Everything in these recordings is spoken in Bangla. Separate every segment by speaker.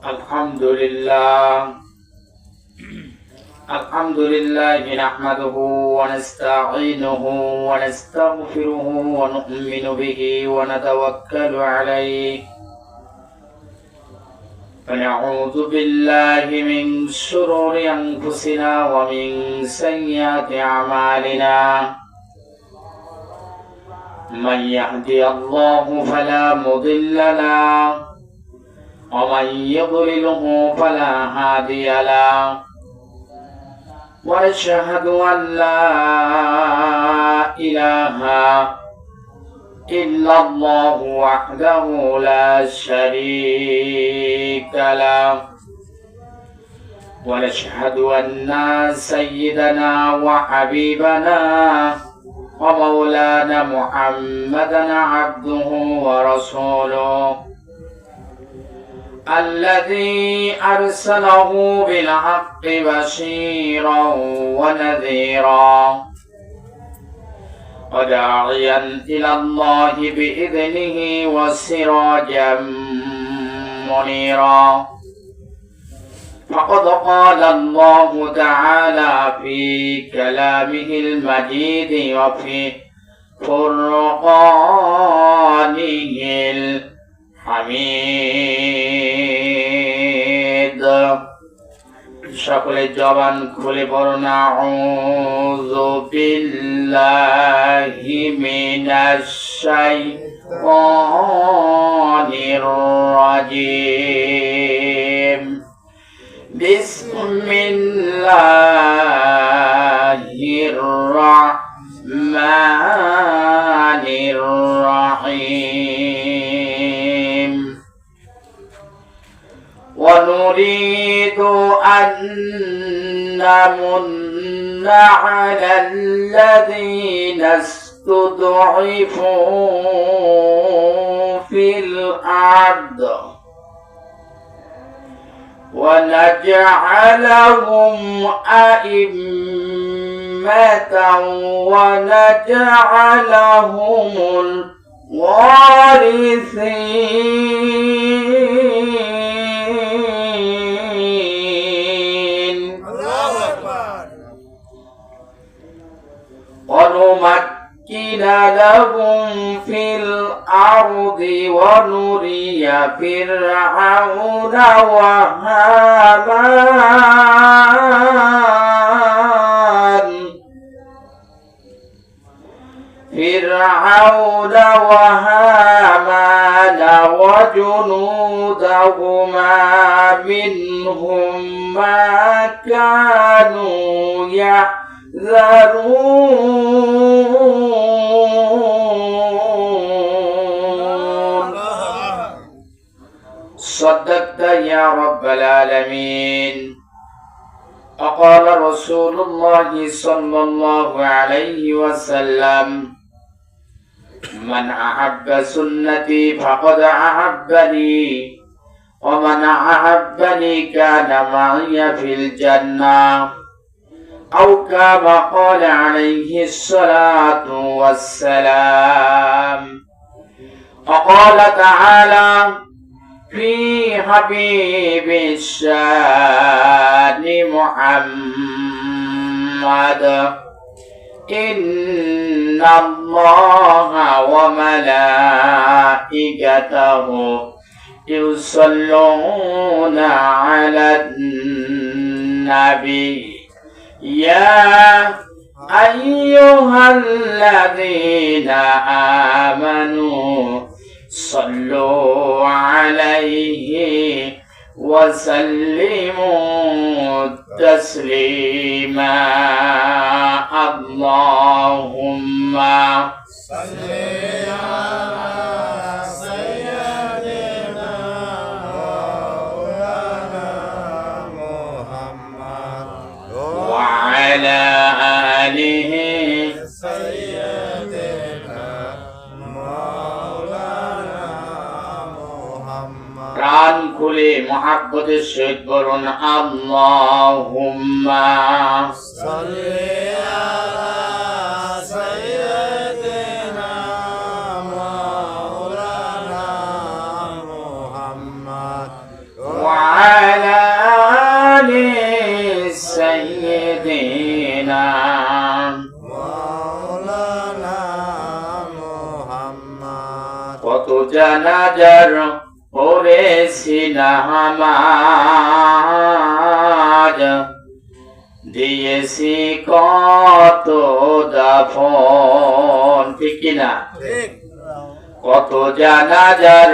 Speaker 1: الحمد لله نحمده ونستعينه ونستغفره ونؤمن به ونتوكل عليه ونعوذ بالله من شرور أنفسنا ومن سيئات أعمالنا من يهدي الله فلا مضل له ومن يضلله فلا هادي له وأشهد أن لا إله إلا الله وحده لا شريك له ونشهد أن سيدنا وحبيبنا ومولانا محمدا عبده ورسوله الذي أرسله بالحق بشيرا ونذيرا وداعيا إلى الله بإذنه وسراجا منيرا فقد قال الله تعالى في كلامه المجيد وفي فرقانه الحميد সকলে জবান খুলে পড়ুন আউযু বিল্লাহি মিনাশ শাইতানির রাজিম বিসমিল্লাহির রাহমানির রাহিম ونريد أن نمن على الذين استضعفوا في الأرض ونجعلهم أئمة ونجعلهم الوارثين ونمكن لهم في الأرض ونري فرعون وهامان وجنودهما منهم ما كانوا يحذرون صدقت يا رب العالمين وقال رسول الله صلى الله عليه وسلم من أحب سنتي فقد أحبني ومن أحبني كان معي في الجنة أو كما قال عليه الصلاة والسلام وقال تعالى في حبيب الشان محمد إن الله وملائكته يصلون على النبي يا أيها الذين آمنوا صلوا عليه وسلموا تسليما اللهم صل على سيدنا مولانا محمد وعلى آله প্রাণ খুলে মহাব্বতের সহিত বলুন আল্লাহুম্মা সাল্লি আলা সাইয়্যিদিনা মাওলানা মুহাম্মদ ওয়া জানাজার পড়েছি নামাজ, দিয়েছি কত দাফন, ঠিক কিনা? কত জানাজার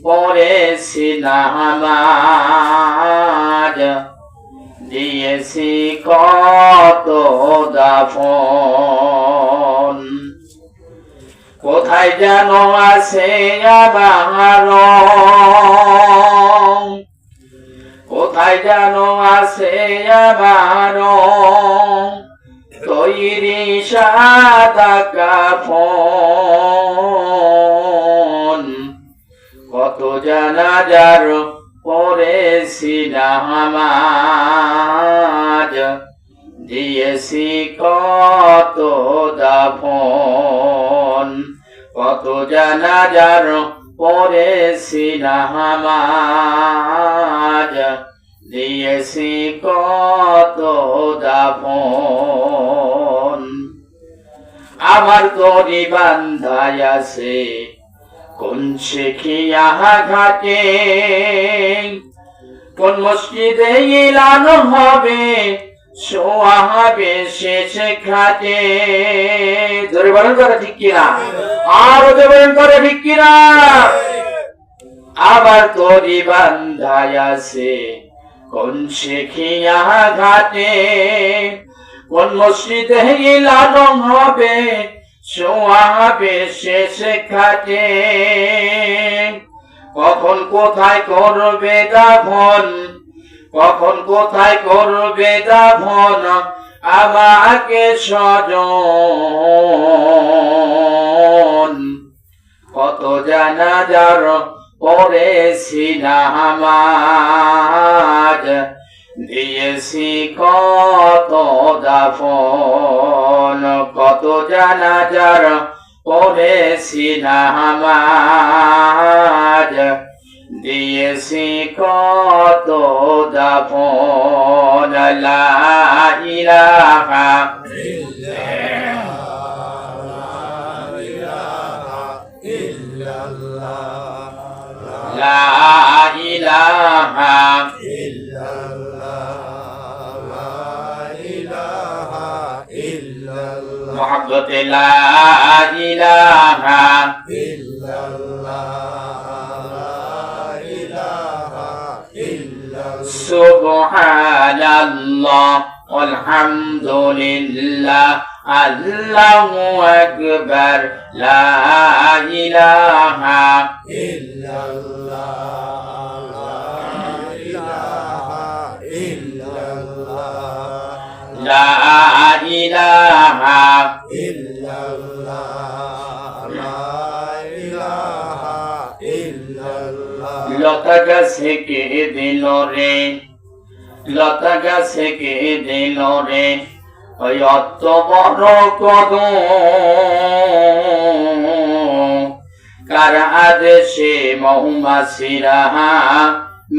Speaker 1: পড়েছি নামাজ, দিয়েছি কত দাফন। কোথায় যেন আছে আমার, কোথায় যেন আছে আমার তৈরি সাদা কাফন। কত জানাজার পড়েছি নামাজ, দিয়েছি কত দাফন। কত জানাজার পড়েছি নামাজ, দিয়েছি কত দাফন। আমার দড়ি বান্ধায় আছে কোন শেখিয়া ঘাটে, কোন মসজিদে এলানো হবে শোয়া হবে শেষ ঘাটে। জোরে বলেন করে ঠিক কিনা? আরো জোরে বলেন করে ঠিক কিনা? আবার দড়ি বান্ধায় আছে কোন শেখিয়া ঘাটে, কোন মসজিদে এলানো হবে শোয়া হবে শেষ ঘাটে। কখন কোথায় করবে দাফন, কখন কোথায় করবে দাফন আমাকে স্বজন। কত জানাজার পড়েছি নামাজ, দিয়েছি কত দাফন। কত জানাজার পড়েছি নামাজ, দিয়েছি কত দাফন। লা ইলাহা লা ইলাহা মুহাব্বতে লা ইলাহা সুবহানাল্লাহ আলহামদুলিল্লাহ আল্লাহু আকবার লা ইলাহা লা ইলাহা লতা গাছে কে দিল রে, লতা গাছে কে দিল রে ওই অত বড় কদম। কার আদেশে মহুমাছিরা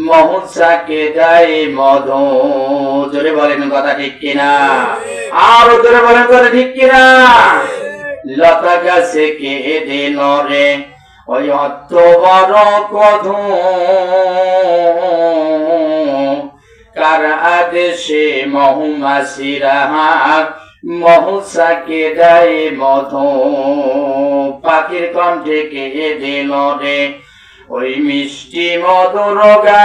Speaker 1: মহুসাকে দেয় মধু। জোরে বলেন কথা ঠিক কিনা? আরো জোরে বলেন কথা ঠিক কিনা? লতা গাছে কে দিল রে ওই অত বড় কদম। কার আদেশে মহুমাছিরা মহুসাকে দেয় মধু। পাখির কণ্ঠে কে দিল রে ওই মিষ্টি মধুর গান।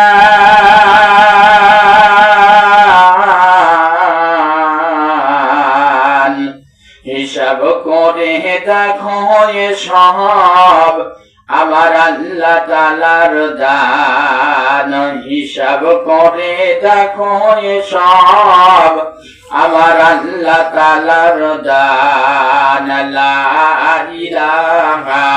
Speaker 1: হিসাব করে দেখো সব আমার আল্লাহ তাআলার দান। হিসাব করে দেখো সব আমার আল্লাহ তাআলার দান। লা ইলাহা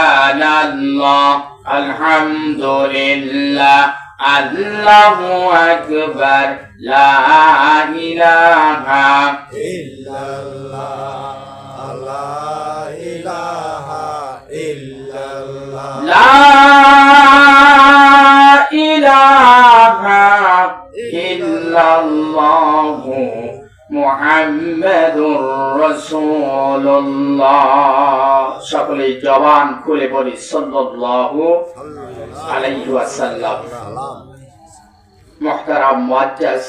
Speaker 1: সুবহানাল্লাহ আলহামদুলিল্লাহ আল্লাহু আকবার লা ইলাহা লা ইলাহা ইল্লাল্লাহু মুহাম্মাদুর রাসূলুল্লাহ। সকলে জবান খুলে বলি সাল্লাল্লাহু আলাইহি ওয়াসাল্লাম। মুহতারাম মুআজ্জাজ,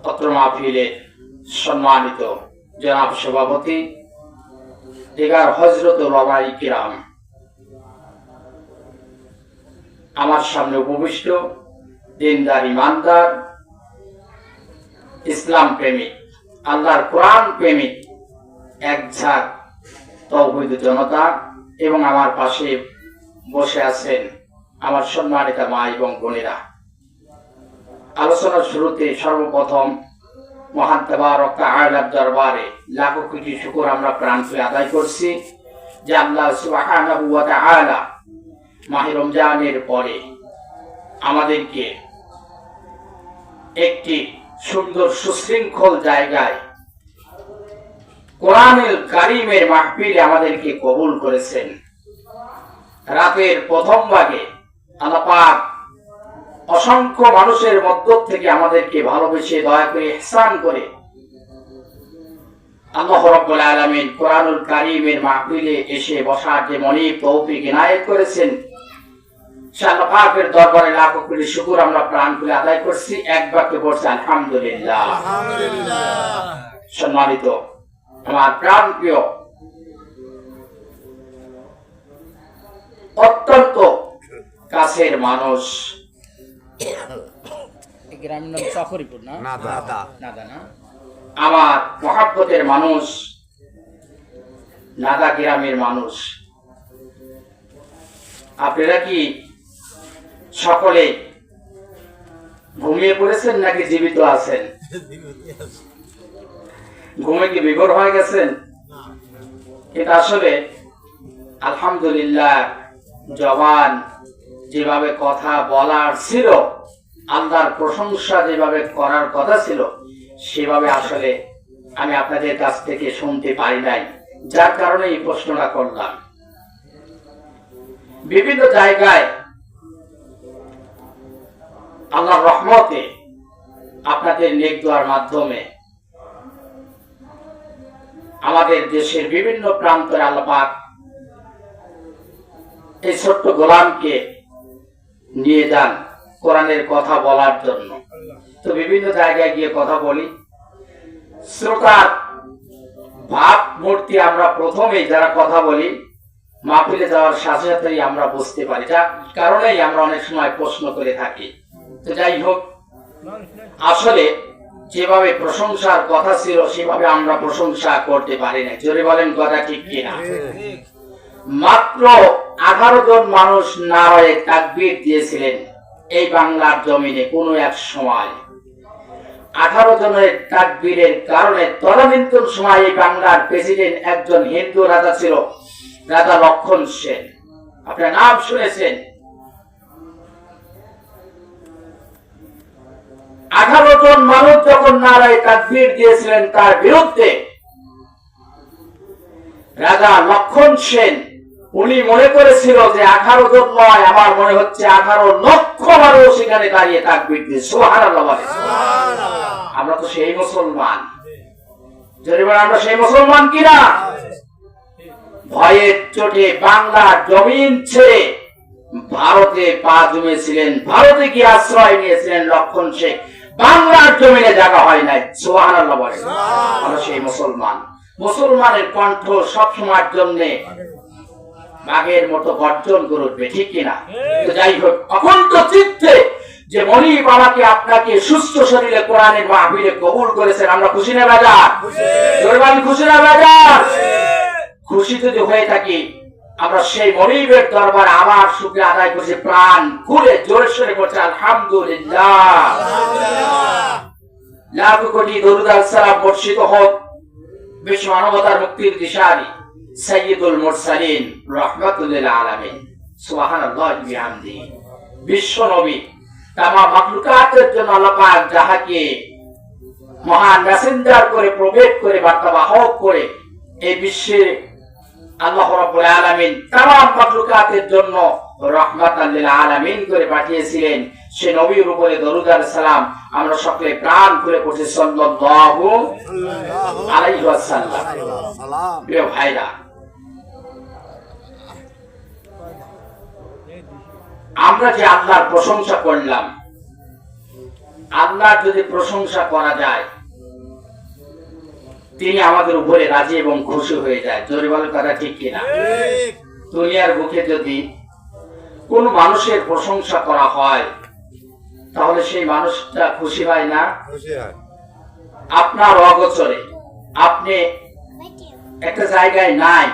Speaker 1: পত্র মাহফিলে সম্মানিত জনাব সভাপতি, দিগার হযরত উলামায়ে কিরাম, আমার সামনে উপবিষ্ট দিনদার ইমানদার ইসলাম প্রেমিক আল্লাহর কোরআন প্রেমিক এক ঝাঁক তৌহিদ জনতা এবং আমার পাশে বসে আছেন আমার সম্মানিত মা এবং বোনেরা, আলোচনার শুরুতে সর্বপ্রথম মহান তাবারক তাআলার দরবারে লাখো কোটি শুকর আমরা প্রাণ খুলে আদায় করছি যে আল্লাহ সুবহানাহু ওয়া তাআলা মাহে রমজানের পরে আমাদেরকে একটি সুন্দর সুশৃঙ্খল জায়গায় কোরআনুল কারীমের মাহফিলে আমাদেরকে কবুল করেছেন। রাতের প্রথম ভাগে আল্লাহ পাক অসংখ্য মানুষের মধ্য থেকে আমাদেরকে ভালোবেসে দয়া করে ইহসান করে আল্লাহ রাব্বুল আলামিন কোরআনুল কারীমের মাহফিলে এসে বসার যে মনিব তৌফিক ইনায়েত করেছেন, সে আল্লাহ পাকের দরবারে লাখো কোটি শুকর আমরা প্রাণ খুলে আদায় করছি। এক বাক্যে বলছি আলহামদুলিল্লাহ। সম্মানিত আমার প্রাণ প্রিয়, অত্যন্ত কাছের মানুষ, গ্রামের নাম চকরিপুর না, আমার মহাব্বতের মানুষ, নাদা গ্রামের মানুষ, আপনারা কি সকলে ঘুমিয়ে পড়েছেন নাকি জীবিত আছেন? ঘুমে কি বিভোর হয়ে গেছেন? এটা আসলে আলহামদুলিল্লাহ জবান যেভাবে কথা বলার ছিল, আল্লাহর প্রশংসা যেভাবে করার কথা ছিল, সেভাবে আসলে আমি আপনাদের কাছ থেকে শুনতে পারি নাই, যার কারণে এই প্রশ্নটা করলাম। বিভিন্ন জায়গায় আল্লাহর রহমতে আপনাদের নেক দোয়ার মাধ্যমে আমাদের দেশের বিভিন্ন প্রান্তরে আল্লাহ পাক এই ছোট্ট গোলামকে নিয়ে যান কোরআনের কথা বলার জন্য। তো বিভিন্ন জায়গায় গিয়ে কথা বলি, শ্রোতার ভাব মূর্তি আমরা প্রথমেই যারা কথা বলি মাহফিলে যাওয়ার সাথে সাথেই আমরা বুঝতে পারি, যার কারণেই আমরা অনেক সময় প্রশ্ন করে থাকি। তো যাই হোক, আসলে যেভাবে প্রশংসার কথা ছিল সেভাবে আমরা প্রশংসা করতে পারি না। জোরে বলেন কথা ঠিক কিনা? মাত্র 18 জন মানুষ নারায়ে তাকবীর দিয়েছিলেন এই বাংলার জমিনে কোন এক সময়। 18 জনের তাকবীরের কারণে তদানীন্তন সময় এই বাংলার প্রেসিডেন্ট একজন হিন্দু রাজা ছিল, রাজা লক্ষণ সেন। আপনার নাম শুনেছেন। 18 জন মানুষ যখন নারায়ে তাকবীর দিয়েছিলেন তার বিরুদ্ধে, রাজা লক্ষণ সেন উনি মনে করেছিল যে 18 জন নয়, আমার মনে হচ্ছে 18 লক্ষ মানুষ সেখানে দাঁড়িয়ে তাকবীর দিয়ে সুবহানাল্লাহ বলে। আমরা তো সেই মুসলমান, যদি বলেন আমরা সেই মুসলমান কিনা? ভয়ের চোটে বাংলার জমিন ছেড়ে ভারতে পা জমিয়েছিলেন, ভারতে গিয়ে আশ্রয় নিয়েছিলেন লক্ষণ শেখ। বাংলার জমিনে জায়গা হয় নাই, সুবহানাল্লাহ বলে। আমরা সেই মুসলমান। মুসলমানের কণ্ঠ সবসময়ের জন্য বাঘের মতো গর্জন করে উঠবে, ঠিক কিনা? তো যাই হোক, অকুণ্ঠ চিত্তে যে মনিব আমাকে আপনাকে সুস্থ শরীরে কোরআনের মাহফিলে কবুল করেছেন, আমরা খুশি না বাজার? খুশি না বাজার? খুশি যদি হয়ে থাকি, আমরা সেই মনিবের দরবারে আমার শুকরিয়া আদায় করছি, প্রাণ খুলে জোরে সোরে করছি আলহামদুলিল্লাহ। লাখ কোটি দরুদ আর সালাম বর্ষিত হোক বিশ্ব মানবতার মুক্তির দিশারি সাইয়্যিদুল মুরসালিন রাহমাতুল লিল আলামিন সুবহানাল্লাহি ওয়া বিহামদিহি। বিশ্ব নবী তামাম মাখলুকাতের জন্য আল্লাহ পাক যাহাকে মহান মেসেঞ্জার করে প্রবেশ করে বার্তাবাহক করে এই বিশ্বে আল্লাহ রাব্বুল আলামিন তামাম মাখলুকাতের জন্য রাহমাতাল লিল আলামিন করে পাঠিয়েছিলেন, সে নবীর উপরে দরুদ আর সালাম আমরা সকলে প্রাণ খুলে পড়ছি সাল্লাল্লাহু আলাইহি ওয়াসাল্লাম। প্রিয় ভাইরা, আমরা যে আল্লাহর প্রশংসা করলাম, আল্লাহর যদি প্রশংসা করা যায় তিনি আমাদের উপরে রাজি এবং খুশি হয়ে যায়। জোরে বলেন কথা ঠিক কিনা? দুনিয়ার বুকে যদি কোন মানুষের প্রশংসা করা হয় তাহলে সেই মানুষটা খুশি হয় না? আপনার অগোচরে আপনি একটা জায়গায় নাই,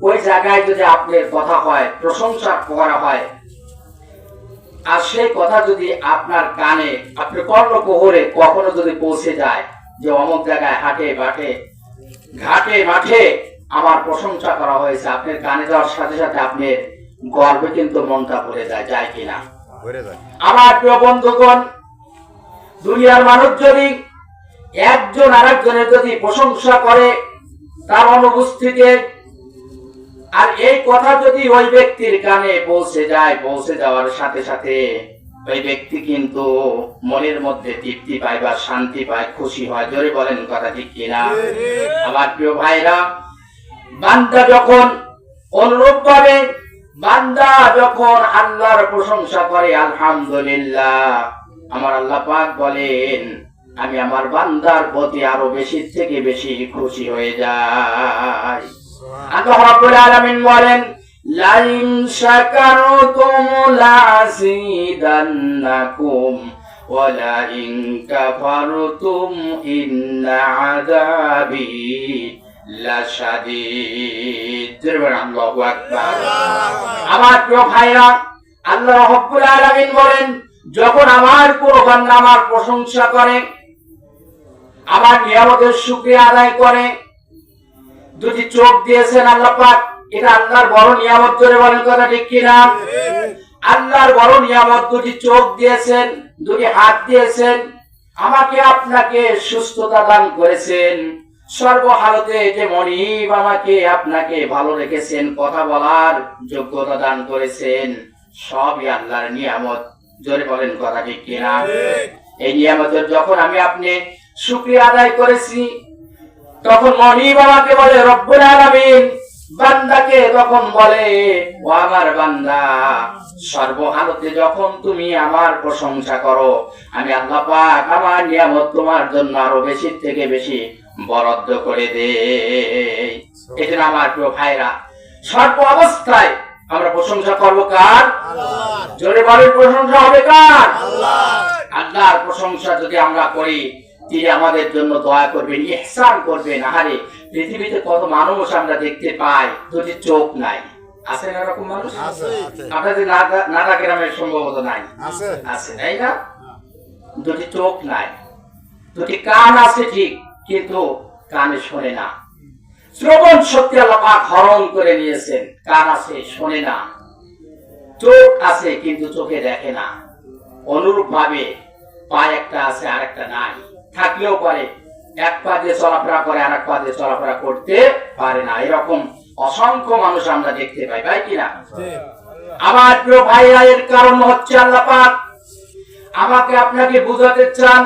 Speaker 1: ওই জায়গায় যদি আপনার কথা হয়, প্রশংসা করা হয়, আর সেই কথা যদি আপনার কানে, আপনার কর্ণকুহরে কখনো যদি পৌঁছে যায় যে অমুক জায়গায় হাটে বাটে ঘাটে মাঠে আমার প্রশংসা করা হয়েছে, আপনার কানে যাওয়ার সাথে সাথে আপনার গর্বে কিন্তু মনটা ভরে যায়, যায় কিনা? আমার প্রিয় বন্ধুগণ, দুনিয়ার মানুষ যদি একজন আরেকজনের যদি প্রশংসা করে তার অনুপস্থিতিতে, আর এই কথা যদি ওই ব্যক্তির কানে পৌঁছে যায়, পৌঁছে যাওয়ার সাথে সাথে ওই ব্যক্তি কিন্তু মনের মধ্যে তৃপ্তি পায় বা শান্তি পায়, খুশি হয়। জোরে বলেন কথা ঠিক কিনা? আমার প্রিয় ভাইরা, বান্দা যখন অনুরূপ ভাবে বান্দা যখন আল্লাহর প্রশংসা করে, আলহামদুলিল্লাহ, আমার আল্লাহ পাক বলেন আমি আমার বান্দার প্রতি আরো বেশি থেকে বেশি খুশি হয়ে যাই। আল্লাহ রাব্বুল আলামিন বলেন লাইন শাকারতুম লাযিদান্নাকুম ওয়া লাইন কাফারতুম ইন্না আযাবি লাশাদীদ। আল্লাহু আকবার। আমার প্রিয় ভাইরা, আল্লাহ রাব্বুল আলামিন বলেন যখন আমার কোন বান্দা আমার প্রশংসা করে, আমার নিয়ামতের শুকরিয়া আদায় করে, দুটি চোখ দিয়েছেন আল্লাহ পাক, এটা আল্লাহর বড় নিয়ামত। জোরে বলেন কথা ঠিক কিনা? আল্লাহর বড় নিয়ামত, দুটি চোখ দিয়েছেন, দুটি হাত দিয়েছেন, আমাকে আপনাকে সুস্থতা দান করেছেন, সর্বহালতে যে মনিব আমাকে আপনাকে ভালো রেখেছেন, কথা বলার যোগ্যতা দান করেছেন, সবই আল্লাহর নিয়ামত। জোরে বলেন কথা ঠিক কিনা? এই নিয়ামতের যখন আমি আপনি শুকরিয়া আদায় করেছি, তখন মনিব আমাকে বলে, রব্বুল আলামিন বান্দাকে তখন বলে, ও আমার বান্দা, সর্বহালতে যখন তুমি আমার প্রশংসা করো, আমি আল্লাহ পাক আমার নিয়ামত তোমার জন্য আরো বেশি থেকে বেশি বরাদ্দ করে দেই। এজন্য আমার প্রিয় ভাইরা, সর্ব অবস্থায় আমরা প্রশংসা করবো কার? আল্লাহর। জোরে বলেন প্রশংসা হবে কার? আল্লাহর। আল্লাহর প্রশংসা যদি আমরা করি, তিনি আমাদের জন্য দয়া করবেন, ইহসান করবেন। আহারে, পৃথিবীতে কত মানুষ আমরা দেখতে পাই দুটি চোখ নাই, আছে না এরকম মানুষ? আপনাদের নাদা গ্রামের সম্ভবত নাই, আছে তাই না? দুটি চোখ নাই, দুটি কান আছে ঠিক, কিন্তু কানে শোনে না। শ্রবণ শক্তি আল্লাহ পাক হরণ করে নিয়েছেন, কান আছে শোনে না, চোখ আছে কিন্তু চোখে দেখে না। অনুরূপ ভাবে পা একটা আছে আর একটা নাই, থাকলেও পারে এক পা দিয়ে চলাফেরা করে আর এক পা দিয়ে চলাফেরা করতে পারে না। এরকম অসংখ্য মানুষ আমরা দেখতে পাই, ভাই কিনা? আমার প্রিয় ভাইরা, এর কারণ হচ্ছে আল্লাহ পাক আমাকে আপনাকে বুঝাতে চান,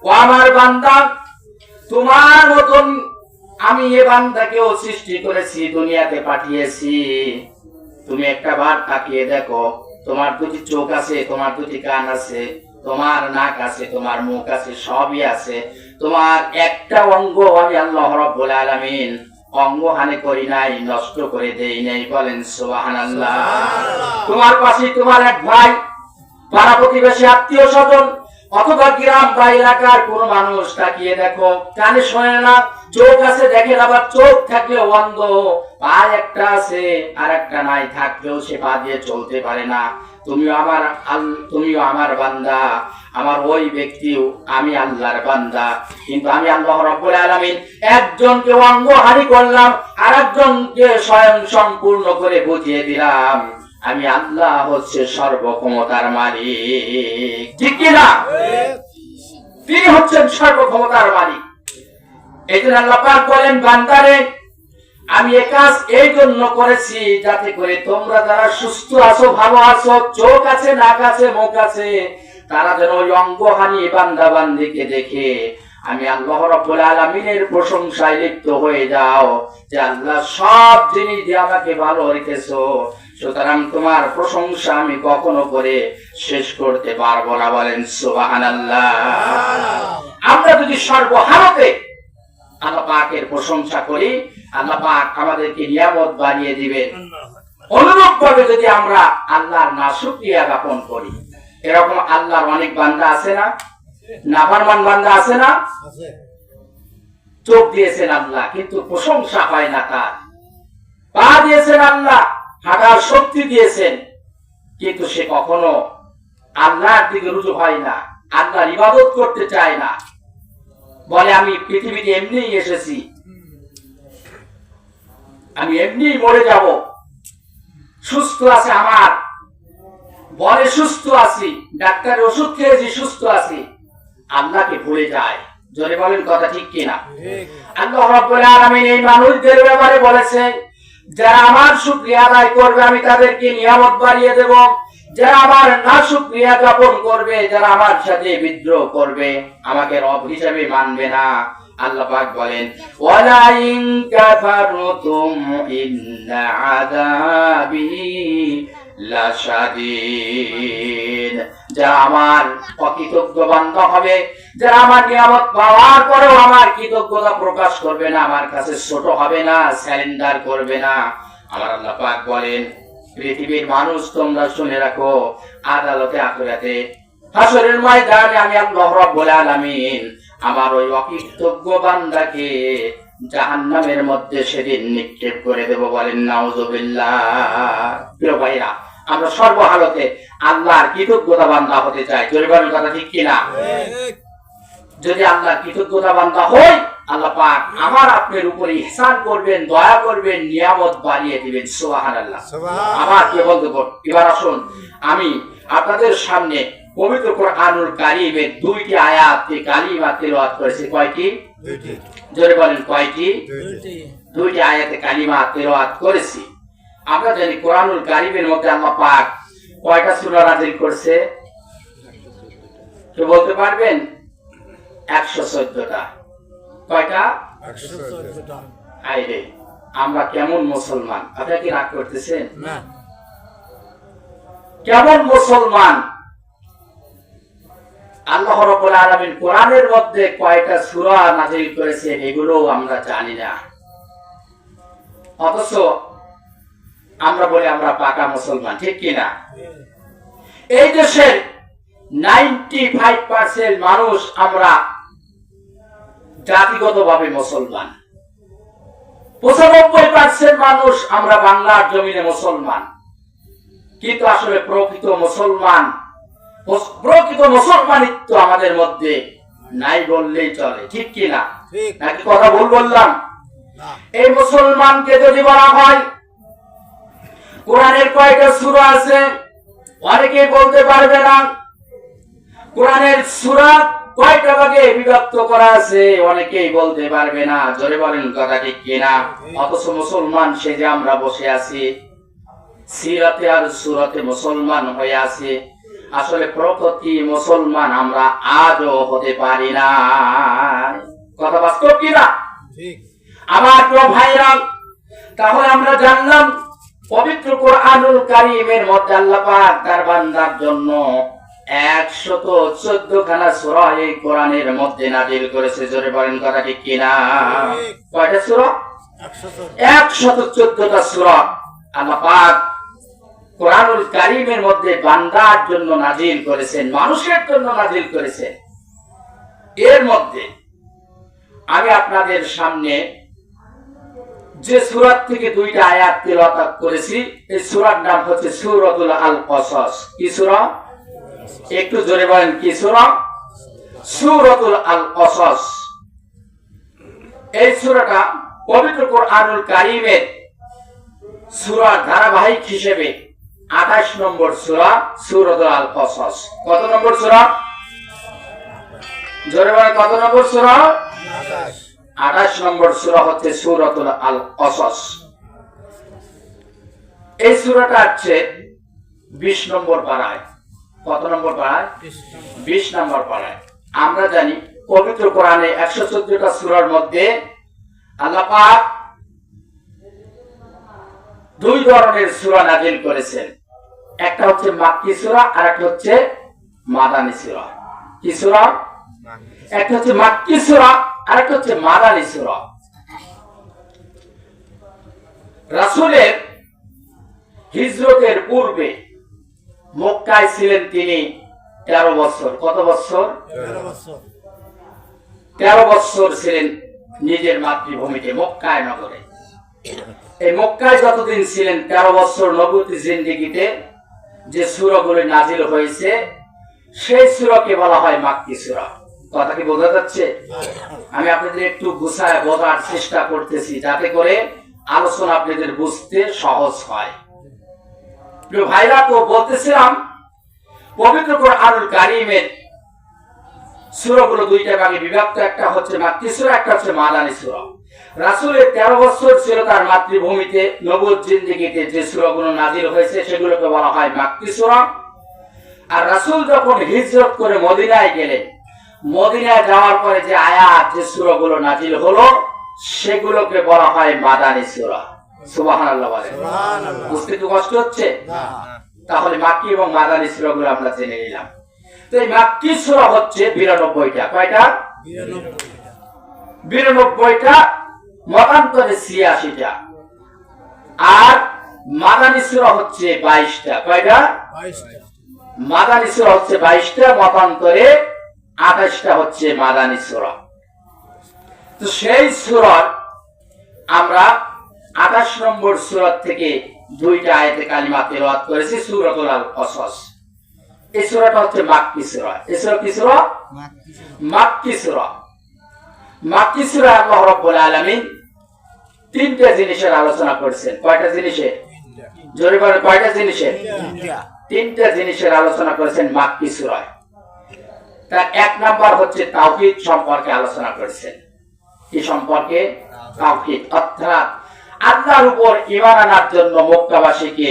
Speaker 1: ও আমার বান্দা, তোমার মতন আমি এ বান্দাকেও সৃষ্টি করেছি, দুনিয়াতে পাঠিয়েছি। তুমি একটা বার তাকিয়ে দেখো, তোমার দুটি চোখ আছে, তোমার দুটি কান আছে, তোমার নাক আছে, তোমার মুখ আছে, সবই আছে। তোমার একটা অঙ্গ আমি আল্লাহ রাব্বুল আলামিন অঙ্গহানি করি নাই, নষ্ট করে দেই নাই। বলেন সুবহানাল্লাহ। তোমার পাশে তোমার এক ভাই, পাড়া প্রতিবেশী, আত্মীয় স্বজন, অথবা গ্রাম বা এলাকার কোন মানুষ, তাকিয়ে দেখো, কানে শোনে না, চোখ আছে দেখে, আবার চোখ থাকলেও অন্ধ, পা একটা আছে আর একটা নাই, থাকলেও সে পা দিয়ে চলতে পারে না। তুমিও আমার বান্দা, আমার ওই ব্যক্তিও আমি আল্লাহর বান্দা। কিন্তু আমি আল্লাহ রাব্বুল আলামিন একজনকে অঙ্গহানি করলাম, আর একজনকে স্বয়ং সম্পূর্ণ করে বুঝিয়ে দিলাম আমি আল্লাহ হচ্ছে সর্বক্ষমতার মালিক। ঠিক কিনা? তিনি হচ্ছেন সর্বক্ষমতার মালিক। এই জন্য আল্লাহ পাক বলেন, বান্দারে আমি এ কাজ এই জন্য করেছি যাতে করে তোমরা যারা সুস্থ আছো, ভালো আছো, চোখ আছে, নাক আছে, মুখ আছে, তারা যেন ওই অঙ্গহানি বান্দা বান্দিকে দেখে আমি আল্লাহ রাব্বুল আলামিনের প্রশংসায় লিপ্ত হয়ে যাও যে আল্লাহ সব জিনিস দিয়ে আমাকে ভালো রেখেছো, সুতরাং তোমার প্রশংসা আমি কখনো করে শেষ করতে পারবো না। বলেন সুবহানাল্লাহ। আমরা যদি সর্বহালতে আল্লাহ পাকের প্রশংসা করি, আল্লাহ পাক আমাদেরকে নিয়ামত বাড়িয়ে দিবেন। অনুরূপ ভাবে যদি আমরা আল্লাহর নাশুকরিয়া জ্ঞাপন করি, এরকম আল্লাহর অনেক বান্দা আছে না, নাফরমান বান্দা আছে না? চোখ দিয়েছেন আল্লাহ কিন্তু প্রশংসা হয় না তার, পা দিয়েছেন আল্লাহ, হাঁটার শক্তি দিয়েছেন কিন্তু সে কখনো আল্লাহর দিকে রুজু হয় না, আল্লাহর ইবাদত করতে চায় না। বলে আমি পৃথিবীতে এমনি এসেছি, আমি এমনি মরে যাব, সুস্থ আছে আমার, বলে সুস্থ আছি, ডাক্তারের ওষুধ খেয়েছি সুস্থ আছি, আল্লাহকে ভুলে যায়। জোরে বলেন কথা ঠিক কিনা? আল্লাহ রাব্বুল আলামিন এই মানুষদের ব্যাপারে বলেছেন, যারা আমার শুকরিয়া আদায় করবে আমি তাদেরকে নিয়ামত বাড়িয়ে দেব, যারা আমার নাশুকরিয়া জ্ঞাপন করবে, যারা আমার সাথে বিদ্রোহ করবে, আমাকে রব হিসেবে মানবে না, আল্লাহ পাক বলেন ওয়ালা ইন কাফারতুম ইন্না আযাবি লাশাদীদ। যারা আমার অকৃতজ্ঞ বান্দা হবে, যারা আমার নিয়ামত পাওয়ার পরেও আমার কৃতজ্ঞতা প্রকাশ করবে না, আমার কাছে ছোট হবে না, স্যালেন্ডার করবে না, আমার আল্লাহ পাক বলেন পৃথিবীর মানুষ তোমরা শুনে রাখো, আদালতে আখিরাতে হাসরের ময়দানে আমি আল্লাহ রাব্বুল আলামিন আমার ওই অকৃতজ্ঞ বান্দাকে জাহান্নামের মধ্যে সেদিন নিক্ষেপ করে দেব। বলেন নাউজুবিল্লাহ। প্রিয় ভাইরা, আমরা সর্বহালতে আল্লাহর কৃতজ্ঞতা বান্দা হতে চাই। জোরে বলেন কথা ঠিক কিনা? যদি আল্লাহর কৃতজ্ঞতা বান্দা হই, আল্লাহ পাক আমার আপনার উপরে ইহসান করবেন, দয়া করবেন, নিয়ামত বাড়িয়ে দিবেন। সুবহানাল্লাহ। আমার প্রিয় বন্ধুগণ, এবার আসুন আমি আপনাদের সামনে পবিত্র কোরআনুল কারীমের দুইটি আয়াত কালিমা তেলাওয়াত করেছি। কয়টি? দুইটি। জোরে বলেন কয়টি? দুইটি আয়াতে কালিমা তেলাওয়াত করেছি। আমরা জানি কোরআনুল কারীমের মধ্যে আল্লাহ পাক কয়টা সূরা নাযিল করেছে? কেউ বলতে পারবেন? 114টা। কয়টা? 114টা। আইরে আমরা কেমন মুসলমান? আপনারা কি রাগ করতেছেন? না। কেমন মুসলমান? আল্লাহ রাব্বুল আলামিন কোরআনের মধ্যে কয়টা সূরা নাযিল করেছেন এগুলো আমরা জানি না, অথচ আমরা বলি আমরা পাকা মুসলমান, ঠিক কিনা? এই দেশের 95% মানুষ আমরা জাতিগতভাবে মুসলমান, 95% মানুষ আমরা বাংলার জমিনে মুসলমান, কিন্তু আসলে প্রকৃত মুসলমানিত্ব আমাদের মধ্যে নাই বললেই চলে, ঠিক কিনা? নাকি কথা ভুল বললাম? এই মুসলমানকে যদি বলা হয় কোরআনের কয়টা সূরা আছে, অনেকেই বলতে পারবে না। কোরআনের সূরা কয়টা ভাগে বিভক্ত করা আছে, অনেকেই বলতে পারবে না। জোরে বলেন কথা ঠিক কিনা? অথচ মুসলমান সেজে আমরা বসে আছি, সিরাতে আর সূরাতে মুসলমান হয়ে আছি। আসলে প্রকৃতি মুসলমান আমরা আজও হতে পারি না। কথা বাস্তব কিনা? আমার প্রিয় ভাইরা, তাহলে আমরা জানলাম পবিত্র কোরআনুল কারীমের মধ্যে আল্লাহ পাক তার বান্দার জন্য 114 খানা সূরা এই কোরআনের মধ্যে নাযিল করেছে। জোরে বলেন কথা ঠিক কিনা? কয়টা সূরা? 114টা সূরা আল্লাহ পাক কোরআনুল কারীমের মধ্যে বান্দার জন্য নাযিল করেছেন, মানুষের জন্য নাযিল করেছেন। এর মধ্যে আমি আপনাদের সামনে যে সূরা থেকে দুইটা আয়াত তেলাওয়াত করেছি, এই সূরার নাম হচ্ছে সূরাতুল আল কসস। কি সূরা? একটু জোরে বলেন কি সূরা? সূরাতুল আল কসস। এই সূরাটা পবিত্র কোরআনুল কারীমের সূরার ধারাবাহিক হিসেবে 28 নম্বর সূরা সূরাতুল আল কসস। কত নম্বর সূরা? জোরে বলেন কত নম্বর সূরা? 28 নম্বর সূরা হচ্ছে সূরাতুল আল কসস। এই সূরাটা আছে 20 নম্বর পারায়। কত নম্বর পাড়ায়? 20 নম্বর পাড়ায়। আমরা জানি পবিত্র কোরআনে 114টা সূরার মধ্যে আল্লাহ পাক দুই ধরনের সূরা নাযিল করেছেন। একটা হচ্ছে মাক্কি সূরা আর একটা হচ্ছে মাদানী সূরা। কি সূরা? একটা হচ্ছে মাক্কি সূরা আর একটা হচ্ছে মাদানী সূরা। রাসূলের হিজরতের পূর্বে মক্কায় ছিলেন তিনি 13 বছর। কত বছর? 13 বছর ছিলেন নিজের মাতৃভূমিতে মক্কায় নগরে। এই মক্কায় যতদিন ছিলেন 13 বছর নবুয়তি জিন্দেগিতে যে সূরাগুলো নাযিল হয়েছে সেই সূরাকে বলা হয় মাক্কি সূরা। কথা কি বোঝা যাচ্ছে? আমি আপনাদের একটু গুছায় বোঝার চেষ্টা করতেছি যাতে করে আলোচনা আপনাদের বুঝতে সহজ হয়। প্রিয় ভাইরা, তো বলতেছিলাম পবিত্র কোরআনুল কারীমের সূরাগুলো দুইটা ভাগে বিভক্ত। একটা হচ্ছে মাক্কি সূরা, একটা হচ্ছে মাদানী সূরা। রাসূলের 13 বছর ছিল তার মাতৃভূমিতে নবুয়ত জিন্দেগিতে যে সূরাগুলো নাযিল হয়েছে সেগুলোকে বলা হয় মাক্কি সূরা। আর রাসূল যখন হিজরত করে মদিনায় গেলেন, মদিনায় যাওয়ার পরে যে আয়াত যে সূরাগুলো নাযিল হলো সেগুলোকে বলা হয় মাদানী সূরা। সুবহানাল্লাহ বলেন। সুবহানাল্লাহ। বুঝতে কি কষ্ট হচ্ছে? তাহলে মাক্কি এবং মাদানী সূরাগুলো আমরা জেনে নিলাম। তো এই মাক্কি সূরা হচ্ছে 92টা। কয়টা? 92টা, মতান্তরে 86টা। আর মাদানী সূরা হচ্ছে 22টা। কয়টা? 22টা। মাদানী সূরা হচ্ছে 22টা, মতান্তরে 28টা হচ্ছে মাদানী সূরা। তো সেই সূরার আমরা 28 নম্বর সূরা থেকে দুইটা আয়াতে কালিমা তেলাওয়াত করেছি। সূরাতুল কসস, এই সূরাটা হচ্ছে মাক্কি সূরা। এই সূরা কি সূরা? মাক্কি সূরা। মাক্কি সূরা আল্লাহ রাব্বুল আলামিন তিনটা জিনিসের আলোচনা করেছেন। কয়টা জিনিসের? জোরে বলেন, কয়টা জিনিসের? তিনটা জিনিসের আলোচনা করেছেন মাক্কি সূরায়। তার এক নাম্বার হচ্ছে তাওহীদ সম্পর্কে আলোচনা করেছেন। কি সম্পর্কে? তাওহীদ, অর্থাৎ আল্লাহর উপর ঈমান আনার জন্য মক্কাবাসীকে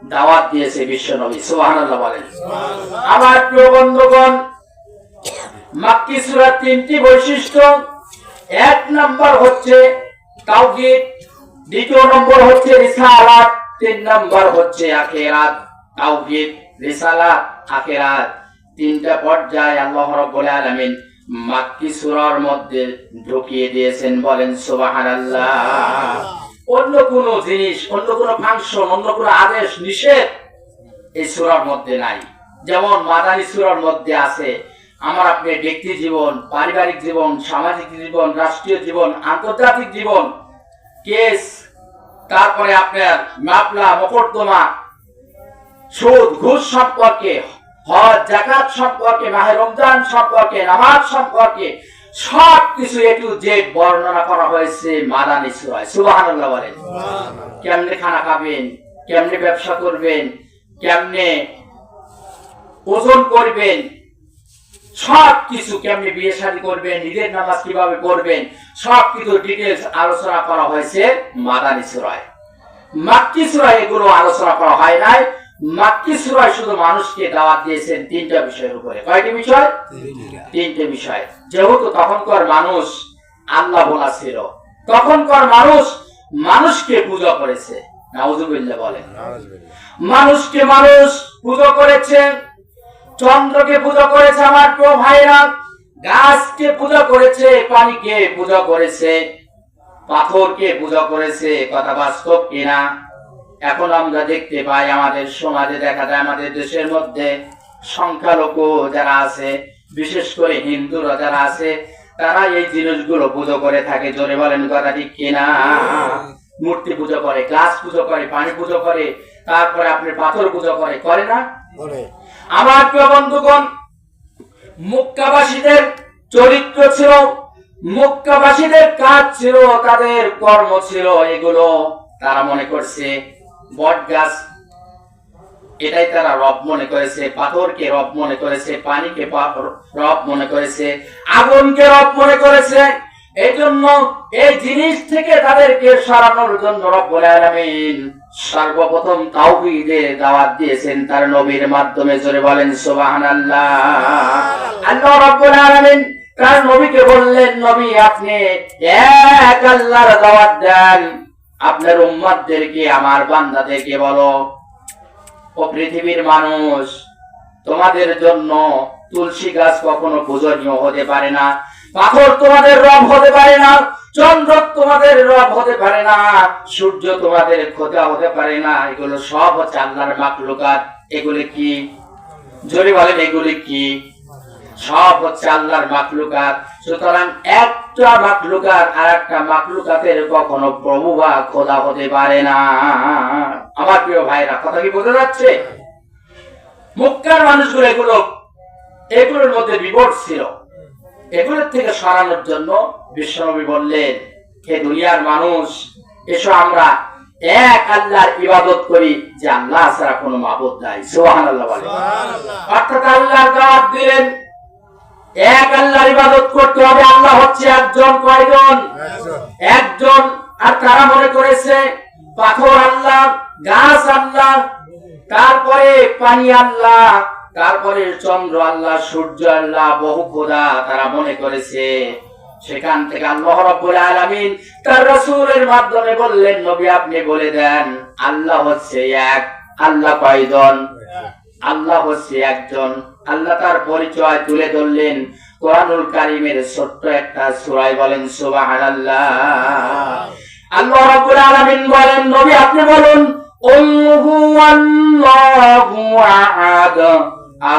Speaker 1: দাওয়াত দিয়েছে বিশ্বনবী। সুবহানাল্লাহ বলেন। আমার প্রিয় বন্ধুগণ, মাক্কি সূরার তিনটি বৈশিষ্ট্য। এক নাম্বার হচ্ছে তাওহীদ, দ্বিতীয় নম্বর হচ্ছে রিসালাত, তিন নাম্বার হচ্ছে আখিরাত। তাওহীদ, রিসালাত, আখিরাত, তিনটা পর্যায়ে আল্লাহ রাব্বুল আলামিন মাক্কি সূরার মধ্যে ঢুকিয়ে দিয়েছেন। বলেন সুবহানাল্লাহ। অন্য কোন জিনিস, অন্য কোন ফাংশন, অন্য কোন আদেশ নিষেধ এই সূরার মধ্যে নাই। যেমন মাদানী সূরার মধ্যে আছে আমার আপনার ব্যক্তি জীবন, পারিবারিক জীবন, সামাজিক জীবন, রাষ্ট্রীয় জীবন, আন্তর্জাতিক জীবন, কেস, তারপরে আপনার মামলা, মোকদ্দমা, সুদ ঘুষ সম্পর্কে, হজ যাকাত সম্পর্কে, মাহে রমজান সম্পর্কে, নামাজ সম্পর্কে সবকিছু এ টু জেড বর্ণনা করা হয়েছে মাদানী সূরায়। সুবহানাল্লাহ বলেন। কেমনে খানা খাবেন, কেমনে ব্যবসা করবেন, কেমনে ওজন করবেন, সবকিছু, কেমনে বিয়ে শাদী করবেন, ঈদের নামাজ কিভাবে পড়বেন, সবকিছু ডিটেইলস আলোচনা করা হয়েছে মাদানী সূরায়। মাক্কি সূরায় এগুলো আলোচনা করা হয় নাই। মাক্কি সূরায় শুধু মানুষকে দাওয়াত দিয়েছেন তিনটা বিষয়ের উপরে। কয়টি বিষয়? তিনটে বিষয়। যেহেতু তখনকার মানুষ আল্লাহ ভোলা ছিল, তখনকার মানুষ মানুষকে পূজা করেছে। নাউজুবিল্লাহ বলেন। মানুষকে মানুষ পূজা করেছে, চন্দ্রকে পূজা করেছে আমার প্রিয় ভাইরা, গাছকে পূজা করেছে, পানিকে পূজা করেছে, পাথরকে পূজা করেছে। কথা বাস্তব কিনা? এখন আমরা দেখতে পাই আমাদের সমাজে, দেখা যায় আমাদের দেশের মধ্যে সংখ্যালঘু যারা আছে, বিশেষ করে হিন্দুরা যারা আছে, তারা এই জিনিসগুলো পূজা করে থাকে। জোরে বলেন, কথা ঠিক কিনা? মূর্তি পূজা করে, গাছ পূজা করে, পানি পূজা করে, তারপরে আপনি পাথর পূজা করে, করে না? আমার প্রিয় বন্ধুগণ, মক্কাবাসীদের চরিত্র ছিল, মক্কাবাসীদের কাজ ছিল, তাদের কর্ম ছিল এগুলো। তারা মনে করছে বট গাছ এটাই তারা রব মনে করেছে, পাথরকে রব মনে করেছে, পানিকে রব মনে করেছে, আগুনকে রব মনে করেছে, এই জন্য এই জিনিস থেকে তাদেরকে সরানোর জন্য রব্বুল আলামিন সর্বপ্রথম তাওহীদের দাওয়াত দিয়েছেন তার নবীর মাধ্যমে। জোরে বলেন সুবহানাল্লাহ। আল্লাহ রাব্বুল আলামিন তার নবীকে বললেন, নবী আপনি এক আল্লাহর দাওয়াত দেন, আপনার উম্মতদেরকে, আমার বান্দাদেরকে বলো, ও পৃথিবীর মানুষ, তোমাদের জন্য তুলসী গাছ কখনো পূজনীয় হতে পারে না, পাথর তোমাদের রব হতে পারে না, চন্দ্র তোমাদের রব হতে পারে না, সূর্য তোমাদের খোদা হতে পারে না। এগুলো সব হচ্ছে আল্লাহর মাখলুকাত। এগুলি কি? জোরে বলেন, এগুলি কি? সব হচ্ছে আল্লাহর মাখলুকাত। সুতরাং একটা মাখলুকাত আর একটা মাখলুকাতের কখনো প্রভু বা খোদা হতে পারে না। আমার প্রিয় ভাইরা, কথা কি বোঝা যাচ্ছে? মক্কার মানুষগুলো এগুলোর মধ্যে বিবর্ত ছিল। এগুলোর থেকে সরানোর জন্য বিশ্বনবী বললেন, হে দুনিয়ার মানুষ, এসো আমরা এক আল্লাহর ইবাদত করি, যে আল্লাহ ছাড়া কোনো মাবুদ নাই। সুবহানাল্লাহ বলেন। অর্থাৎ আল্লাহর দাওয়াত দিলেন, এক আল্লাহর ইবাদত করতে হবে। আল্লাহ হচ্ছে একজন। কয়জন? একজন। আর তারা মনে করেছে পাথর আল্লাহ, গাছ আল্লাহ, তারপরে পানি আল্লাহ, তারপরে চন্দ্র আল্লাহ, সূর্য আল্লাহ, বহু খোদা তারা মনে করেছে। সেখান থেকে আল্লাহ রাব্বুল আলামিন তার রাসূলের মাধ্যমে বললেন, নবী আপনি বলে দেন আল্লাহ হচ্ছে এক। আল্লাহ কয়জন? আল্লাহ হচ্ছে একজন। আল্লাহ তার পরিচয় তুলে ধরলেন কোরআনুল কারীমের ছোট্ট একটা সূরায়। বলেন সুবহানাল্লাহ। আল্লাহ রাব্বুল আলামিন বলেন, নবী আপনি বলুন, কুল হুয়াল্লাহু আহাদ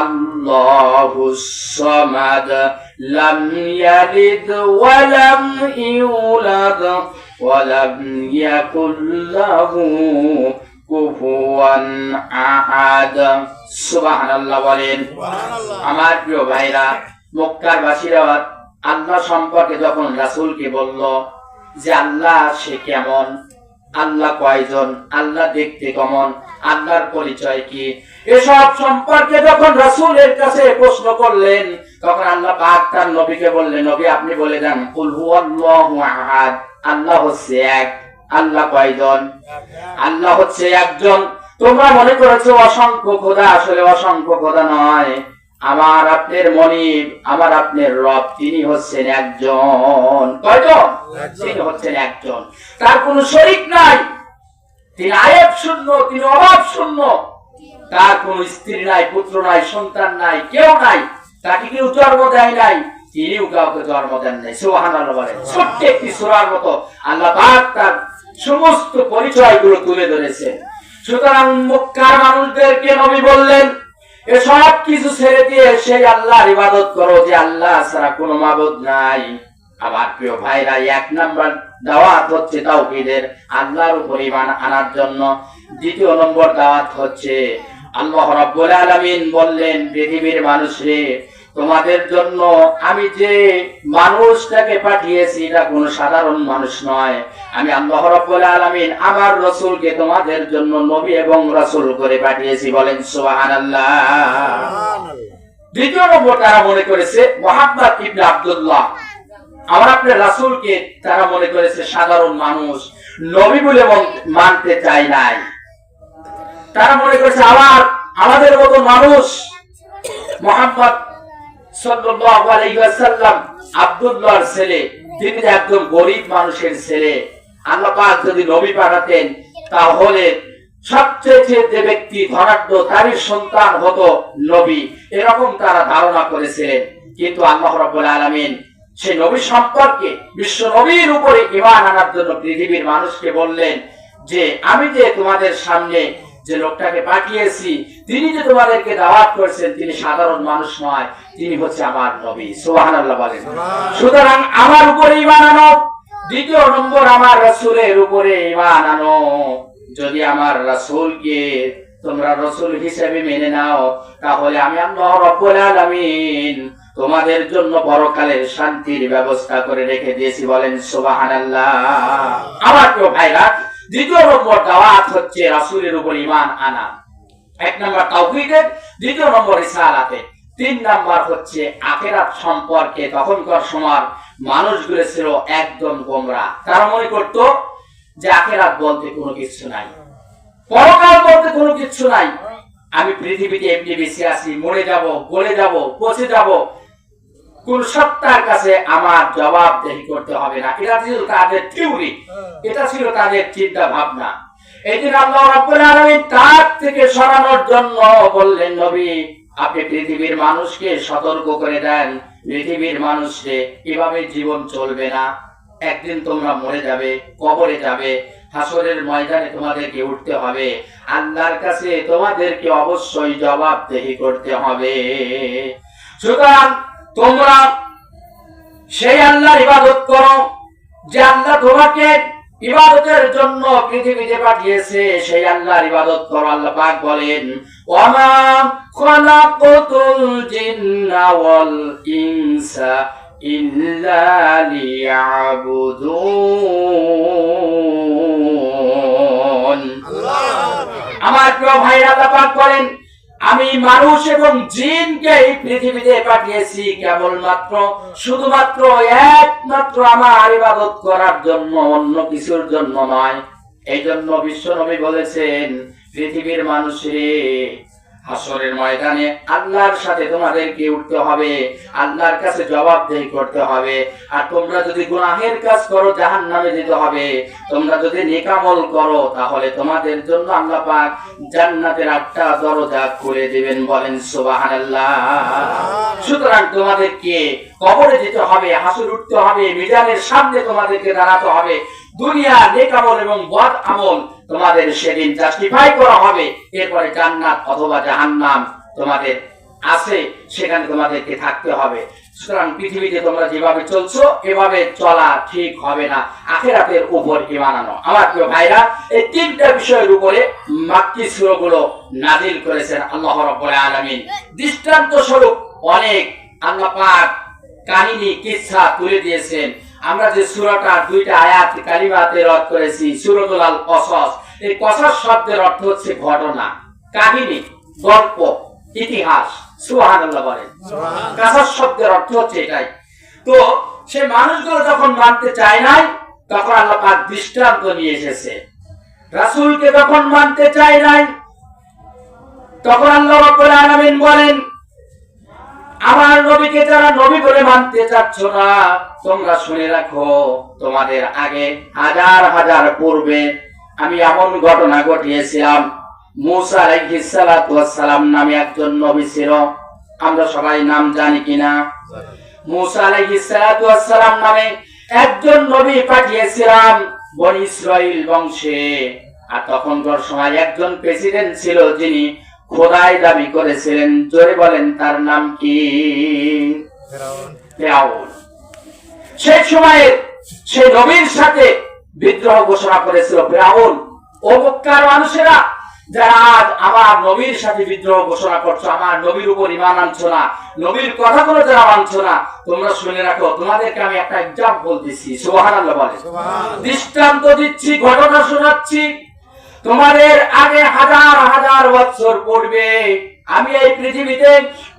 Speaker 1: আল্লাহুস সামাদ লাম ইয়ালিদ ওয়া লাম ইউলাদ ওয়া লাম ইয়াকুল লাহু কুফুয়ান আহাদ। সুবহানাল্লাহ বলেন। আমার প্রিয় ভাইরা, মক্কার বাসীরা আল্লাহ সম্পর্কে যখন রাসূলকে বলল যে আল্লাহ সে কেমন, আল্লাহ কয়জন, আল্লাহ দেখতে কেমন, আল্লাহর পরিচয় কি, এসব সম্পর্কে যখন রাসূলের কাছে প্রশ্ন করলেন, তখন আল্লাহ পাক তার নবীকে বললেন, নবী আপনি বলে দেন কুল হুয়াল্লাহু আহাদ, আল্লাহ হচ্ছে এক। আল্লাহ কয়জন? আল্লাহ হচ্ছে একজন। তোমরা মনে করেছো অসংখ্য খোদা, আসলে অসংখ্য খোদা নয়। আমার আপনার মনিব, আমার আপনার রব, তিনি হচ্ছেন একজন। কয়জন? তিনি হচ্ছেন একজন। তার কোনো শরীক নাই, তিনি আয়েব শূন্য, তিনি অভাব শূন্য। তার কোনো স্ত্রী নাই, পুত্র নাই, সন্তান নাই, কেউ নাই। তাকে কেউ জন্ম দেয় নাই, তিনিও কাউকে জন্ম দেন নাই। সুবহানাল্লাহ বলেন। ছোট্ট একটি সূরার মতো আল্লাহ পাক তার সমস্ত পরিচয়গুলো তুলে ধরেছেন। সুতরাং মক্কার মানুষদেরকে নবী বললেন, এসব কিছু ছেড়ে দিয়ে সেই আল্লাহর ইবাদত করো, যে আল্লাহ ছাড়া কোনো মাবুদ নাই। আমার প্রিয় ভাইরা, এক নাম্বার দাওয়াত হচ্ছে তাওহীদের, আল্লাহর উপর ঈমান আনার জন্য। দ্বিতীয় নম্বর দাওয়াত হচ্ছে আল্লাহ রাব্বুল আলামিন বললেন, পৃথিবীর মানুষরে, তোমাদের জন্য আমি যে মানুষটাকে পাঠিয়েছি এটা কোনো সাধারণ মানুষ নয়। আমি আল্লাহ রাব্বুল আলামিন আমার রাসূলকে তোমাদের জন্য নবী এবং রাসূল করে পাঠিয়েছি। বলেন সুবহানাল্লাহ। দ্বিতীয় নম্বর, তারা মনে করেছে মুহাম্মদ ইবনে আব্দুল্লাহ, আমার আপনার রাসূলকে তারা মনে করেছে সাধারণ মানুষ, নবী বলে মানতে চায় নাই। তারা মনে করেছে আমাদের মতো মানুষ। মুহাম্মদ সাল্লাল্লাহু আলাইহি ওয়াসাল্লাম আব্দুল্লাহর ছেলে, তিনি একদম গরীব মানুষের ছেলে। আল্লাহ পাক যদি নবী পাঠাতেন, তাহলে সবচেয়ে যে ব্যক্তি ধনাঢ্য তারই সন্তান হতো নবী, এরকম তারা ধারণা করেছিলেন। কিন্তু আল্লাহ রাব্বুল আলামিন সেই নবী সম্পর্কে, বিশ্ব নবীর উপরে ঈমান আনার জন্য পৃথিবীর মানুষকে বললেন যে আমি যে তোমাদের সামনে যে লোকটাকে পাঠিয়েছি, তিনি যে তোমাদেরকে দাওয়াত করেছেন, তিনি সাধারণ মানুষ নয়, তিনি হচ্ছে আমার নবী। সুবহানাল্লাহ বলেন। সুতরাং আমার উপরে ঈমান আনো। দ্বিতীয় নম্বর, আমার রাসূলের উপরে ঈমান আনো। যদি আমার রাসূলকে তোমরা রাসূল হিসেবে মেনে নাও, তাহলে আমি আল্লাহ রাব্বুল আলামিন তোমাদের জন্য পরকালের শান্তির ব্যবস্থা করে রেখে দিয়েছি। বলেন সুবহানাল্লাহ। আমার প্রিয় ভাইরা, দ্বিতীয় নম্বর দাওয়াত হচ্ছে রাসূলের উপর ঈমান আনা। এক নম্বর তাওহীদের, দ্বিতীয় নম্বর রিসালাতে। 3 নাম্বার হচ্ছে আখিরাত সম্পর্কে তখনকার সময় মানুষগুলো ছিল একদম গোমরা। তারা মনে করত যে আখিরাত বলতে কোনো কিছু নাই, পরকাল বলতে কোনো কিছু নাই, আমি পৃথিবীতে এমনি বেঁচে আছি, মরে যাব, গলে যাব, পচে যাব, কোন সত্তার কাছে আমার জবাবদেহি করতে হবে না। এটা ছিল তাদের থিওরি, এটা ছিল তাদের চিন্তা ভাবনা। এই দিন আল্লাহ রাব্বুল আলামিন তার থেকে সরানোর জন্য বললেন, নবী আপনি পৃথিবীর মানুষকে সতর্ক করে দেন, পৃথিবীর মানুষকে এভাবে জীবন চলবে না, একদিন তোমরা মরে যাবে, কবরে যাবে, হাসরের ময়দানে তোমাদেরকে উঠতে হবে, আল্লাহর কাছে তোমাদেরকে অবশ্যই জবাবদেহি করতে হবে। সুতরাং তোমরা সেই আল্লাহর ইবাদত করো যে আল্লাহ তোমাকে ইবাদতের জন্য পৃথিবীতে পাঠিয়েছে, সেই আল্লাহর ইবাদত করো। আল্লাহ পাক বলেন, ওয়ামা খালাকাতুল জিন্না ওয়াল ইনসা ইল্লা লিয়াবুদুন। আমার প্রিয় ভাইরা, আল্লাহ পাক বলেন, আমি মানুষ এবং জিনকে এই পৃথিবীতে পাঠিয়েছি কেবলমাত্র শুধুমাত্র একমাত্র আমার ইবাদত করার জন্য, অন্য কিছুর জন্য নয়। এই জন্য বিশ্বনবী বলেছেন, পৃথিবীর মানুষরে হাসরের ময়দানে আল্লাহর সাথে তোমাদেরকে উঠতে হবে, আল্লাহর কাছে জবাবদেহি করতে হবে। আর তোমরা যদি গুনাহের কাজ করো জাহান্নামে যেতে হবে, তোমরা যদি নেক আমল করো তাহলে তোমাদের জন্য আল্লাহ পাক জান্নাতের 8টা দরজা খুলে দিবেন। বলেন সুবহানাল্লাহ। সুতরাং তোমাদেরকে কবরে যেতে হবে, হাসর উঠতে হবে, মিজানের সামনে তোমাদেরকে দাঁড়াতে হবে। দুনিয়া নেক আমল এবং বদ আমল তোমাদের সেদিন জাস্টিফাই করা হবে। এরপরে জান্নাত অথবা জাহান্নাম তোমাদের আছে, সেখানে তোমাদেরকে থাকতে হবে। সুতরাং পৃথিবীতে তোমরা যেভাবে চলছো এভাবে চলা ঠিক হবে না। আখিরাতের উপর ঈমান আনো। আমার প্রিয় ভাইরা, এই 3টা বিষয়ের উপরে মাক্কি সূরাগুলো নাযিল করেছেন আল্লাহ রাব্বুল আলামিন। দৃষ্টান্ত স্বরূপ অনেক আল্লাহ পাক কাহিনী কিসসা তুলে দিয়েছেন। আমরা যে সূরাটা 2টা আয়াত কালিমাতে রদ করেছি, সূরাতুল আল কসস, এই কসস শব্দের অর্থ হচ্ছে ঘটনা, কাহিনী, গল্প, ইতিহাস। সুবহানাল্লাহ বলেন। কসস শব্দের অর্থ হচ্ছে এটাই। তো সেই মানুষগুলো যখন মানতে চায় নাই, তখন আল্লাহ পাক দৃষ্টান্ত নিয়ে এসেছে। রাসূলকে যখন মানতে চায় নাই, তখন আল্লাহ রাব্বুল আলামিন বলেন, আমার নবীকে যারা নবী বলে মানতে চাচ্ছ না, তোমরা শুনে রাখো, তোমাদের আগে হাজার হাজার পূর্বে আমি এমন ঘটনা ঘটিয়েছিলাম। মূসা আলাইহিস সালাতু ওয়াস সালাম নামে একজন নবী ছিল। আমরা সবাই নাম জানি কিনা? মূসা আলাইহিস সালাতু ওয়াস সালাম নামে একজন নবী পাঠিয়েছিলাম বনি ইসরাইল বংশে। আর তখনকার সময় একজন প্রেসিডেন্ট ছিল যিনি খোদাই দাবি করেছিলেন। জোরে বলেন, তার নাম কি? ফিরআউন। সেই সময়ে সেই নবীর সাথে বিদ্রোহ ঘোষণা করেছিল ফিরআউন। ও মক্কার মানুষেরা, যারা আজ আমার নবীর সাথে বিদ্রোহ ঘোষণা করছো, আমার নবীর উপর ঈমান আনছো না, নবীর কথাগুলো যারা মানছো না, তোমরা শুনে রাখো, তোমাদেরকে আমি একটা এক্সাম্পল দিচ্ছি। সুবহানাল্লাহ বলেন। দৃষ্টান্ত দিচ্ছি, ঘটনা শোনাচ্ছি। তোমাদের আগে হাজার হাজার বছর পূর্বে আমি এই পৃথিবীতে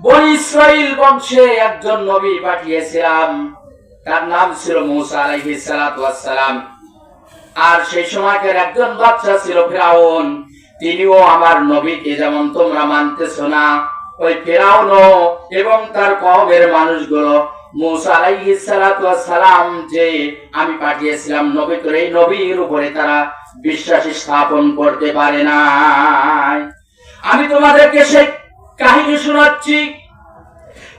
Speaker 1: বনি ইসরাইল বংশে একজন নবী পাঠিয়েছিলাম। তার নাম ছিল মূসা আলাইহিস সালাতু ওয়াস সালাম। আর সেই সময়কার একজন বাদশা ছিল ফিরআউন। তিনিও আমার নবীকে যেমন তোমরা মানতেছো না, ওই ফিরআউনও এবং তার কওমের মানুষগুলো মূসা আলাইহিস সালাতু ওয়াস সালাম যে আমি পাঠিয়েছিলাম নবী, তো এই নবীর উপরে তারা বিশ্বাস স্থাপন করতে পারে না। আমি তোমাদেরকে সেই কাহিনী শোনাচ্ছি,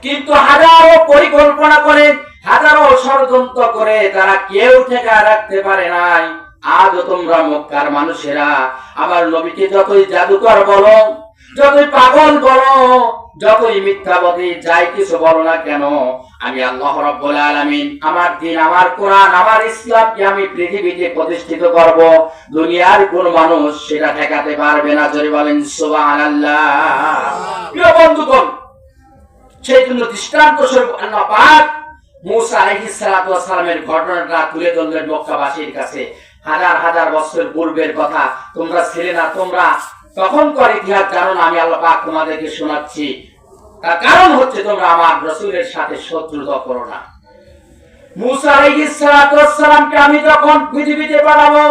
Speaker 1: কিন্তু হাজারো পরিকল্পনা করে, হাজারো ষড়যন্ত্র করে তারা কেউ ঠেকায় রাখতে পারে নাই। আজও তোমরা মক্কার মানুষেরা আমার নবীকে যতই জাদুকর বলো, যতই পাগল বলো, যতই মিথ্যাবাদী যাই কিছু বলো না কেন, আমি আল্লাহ রাব্বুল আলামিন আমার দ্বীন, আমার কোরআন, আমার ইসলামকে আমি পৃথিবীতে প্রতিষ্ঠিত করব। দুনিয়ার কোন মানুষ সেটা ঠেকাতে পারবে না। জোরে বলেন সুবহানাল্লাহ। প্রিয় বন্ধুগণ, সেই জন্য দৃষ্টান্ত স্বরূপ আল্লাহ পাক মূসা আলাইহিস সালাতু ওয়াস সালামের ঘটনাটা তুলে ধরলেন মক্কাবাসীর কাছে। হাজার হাজার বছর পূর্বের কথা, তোমরা ছিলে না, তোমরা তখনকার ইতিহাস জানো না। আমি আল্লাহ পাক তোমাদেরকে শোনাচ্ছি। তার কারণ হচ্ছে তোমরা আমার রাসূলের সাথে শত্রুতা করো না। মুসা আলাইহিস সালাতু ওয়াস সালামকে আমি যখন পৃথিবীতে পাঠাবো,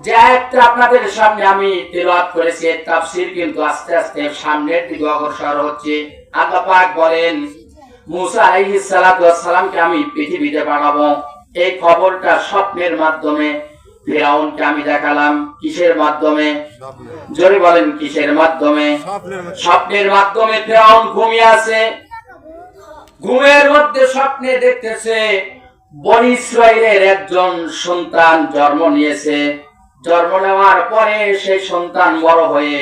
Speaker 1: যে আয়াতটা আপনাদের সামনে আমি তেলাওয়াত করেছি, তাফসীর কিন্তু আস্তে আস্তে সামনের দিকে অগ্রসর হচ্ছে। আল্লাহ পাক বলেন মুসা আলাইহিস সালাতু ওয়াস সালামকে আমি পৃথিবীতে পাঠাবো, এই খবরটা স্বপ্নের মাধ্যমে ফিরাউনকে আমি দেখালাম। কিসের মাধ্যমে? জোরে বলেন কিসের মাধ্যমে? স্বপ্নের মাধ্যমে। ফিরাউন ঘুমিয়ে আছে, ঘুমের মধ্যে স্বপ্নে দেখতেছে বনী ইসরাইলের একজন সন্তান জন্ম নিয়েছে। জন্ম নেওয়ার পরে সেই সন্তান বড় হয়ে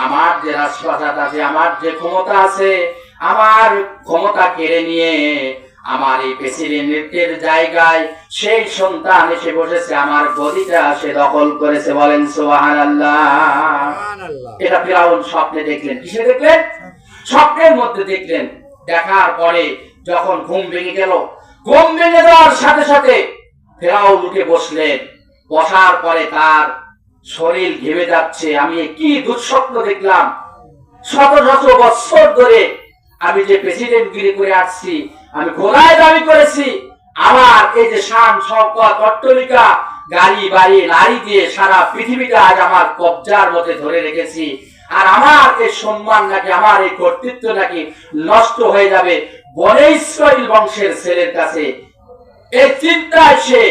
Speaker 1: আমার যে রাজপ্রাসাদ আছে, আমার যে ক্ষমতা আছে, আমার ক্ষমতা কেড়ে নিয়ে আমার এই প্রেসিডেন্টের জায়গায় সেই সন্তান এসে বসেছে, আমার গদিটা সে দখল করেছে। বলেন সুবহানাল্লাহ। এটা ফিরাউন স্বপ্নে দেখলেন। কিসে দেখলেন? স্বপ্নের মধ্যে দেখলেন। দেখার পরে যখন ঘুম ভেঙে গেল, ঘুম ভেঙে যাওয়ার সাথে সাথে ফিরাউন উঠে বসলেন। বসার পরে তার শরীর ঘেমে যাচ্ছে। আমি কি দুঃস্বপ্ন দেখলাম! শত শত বছর ধরে আমি যে প্রেসিডেন্টগিরি করে আসছি, আমি ঘোড়ায় দাবি করেছি, আমার এই যে শান শওকত অট্টালিকা গাড়ি বাড়ি নারী দিয়ে সারা পৃথিবীটা আজ আমার কবজার মধ্যে ধরে রেখেছি, আর আমার এই সম্মান নাকি, আমার এই কর্তৃত্ব নাকি নষ্ট হয়ে যাবে বনী ইসরাইল বংশের ছেলের কাছে। এই চিন্তায় সে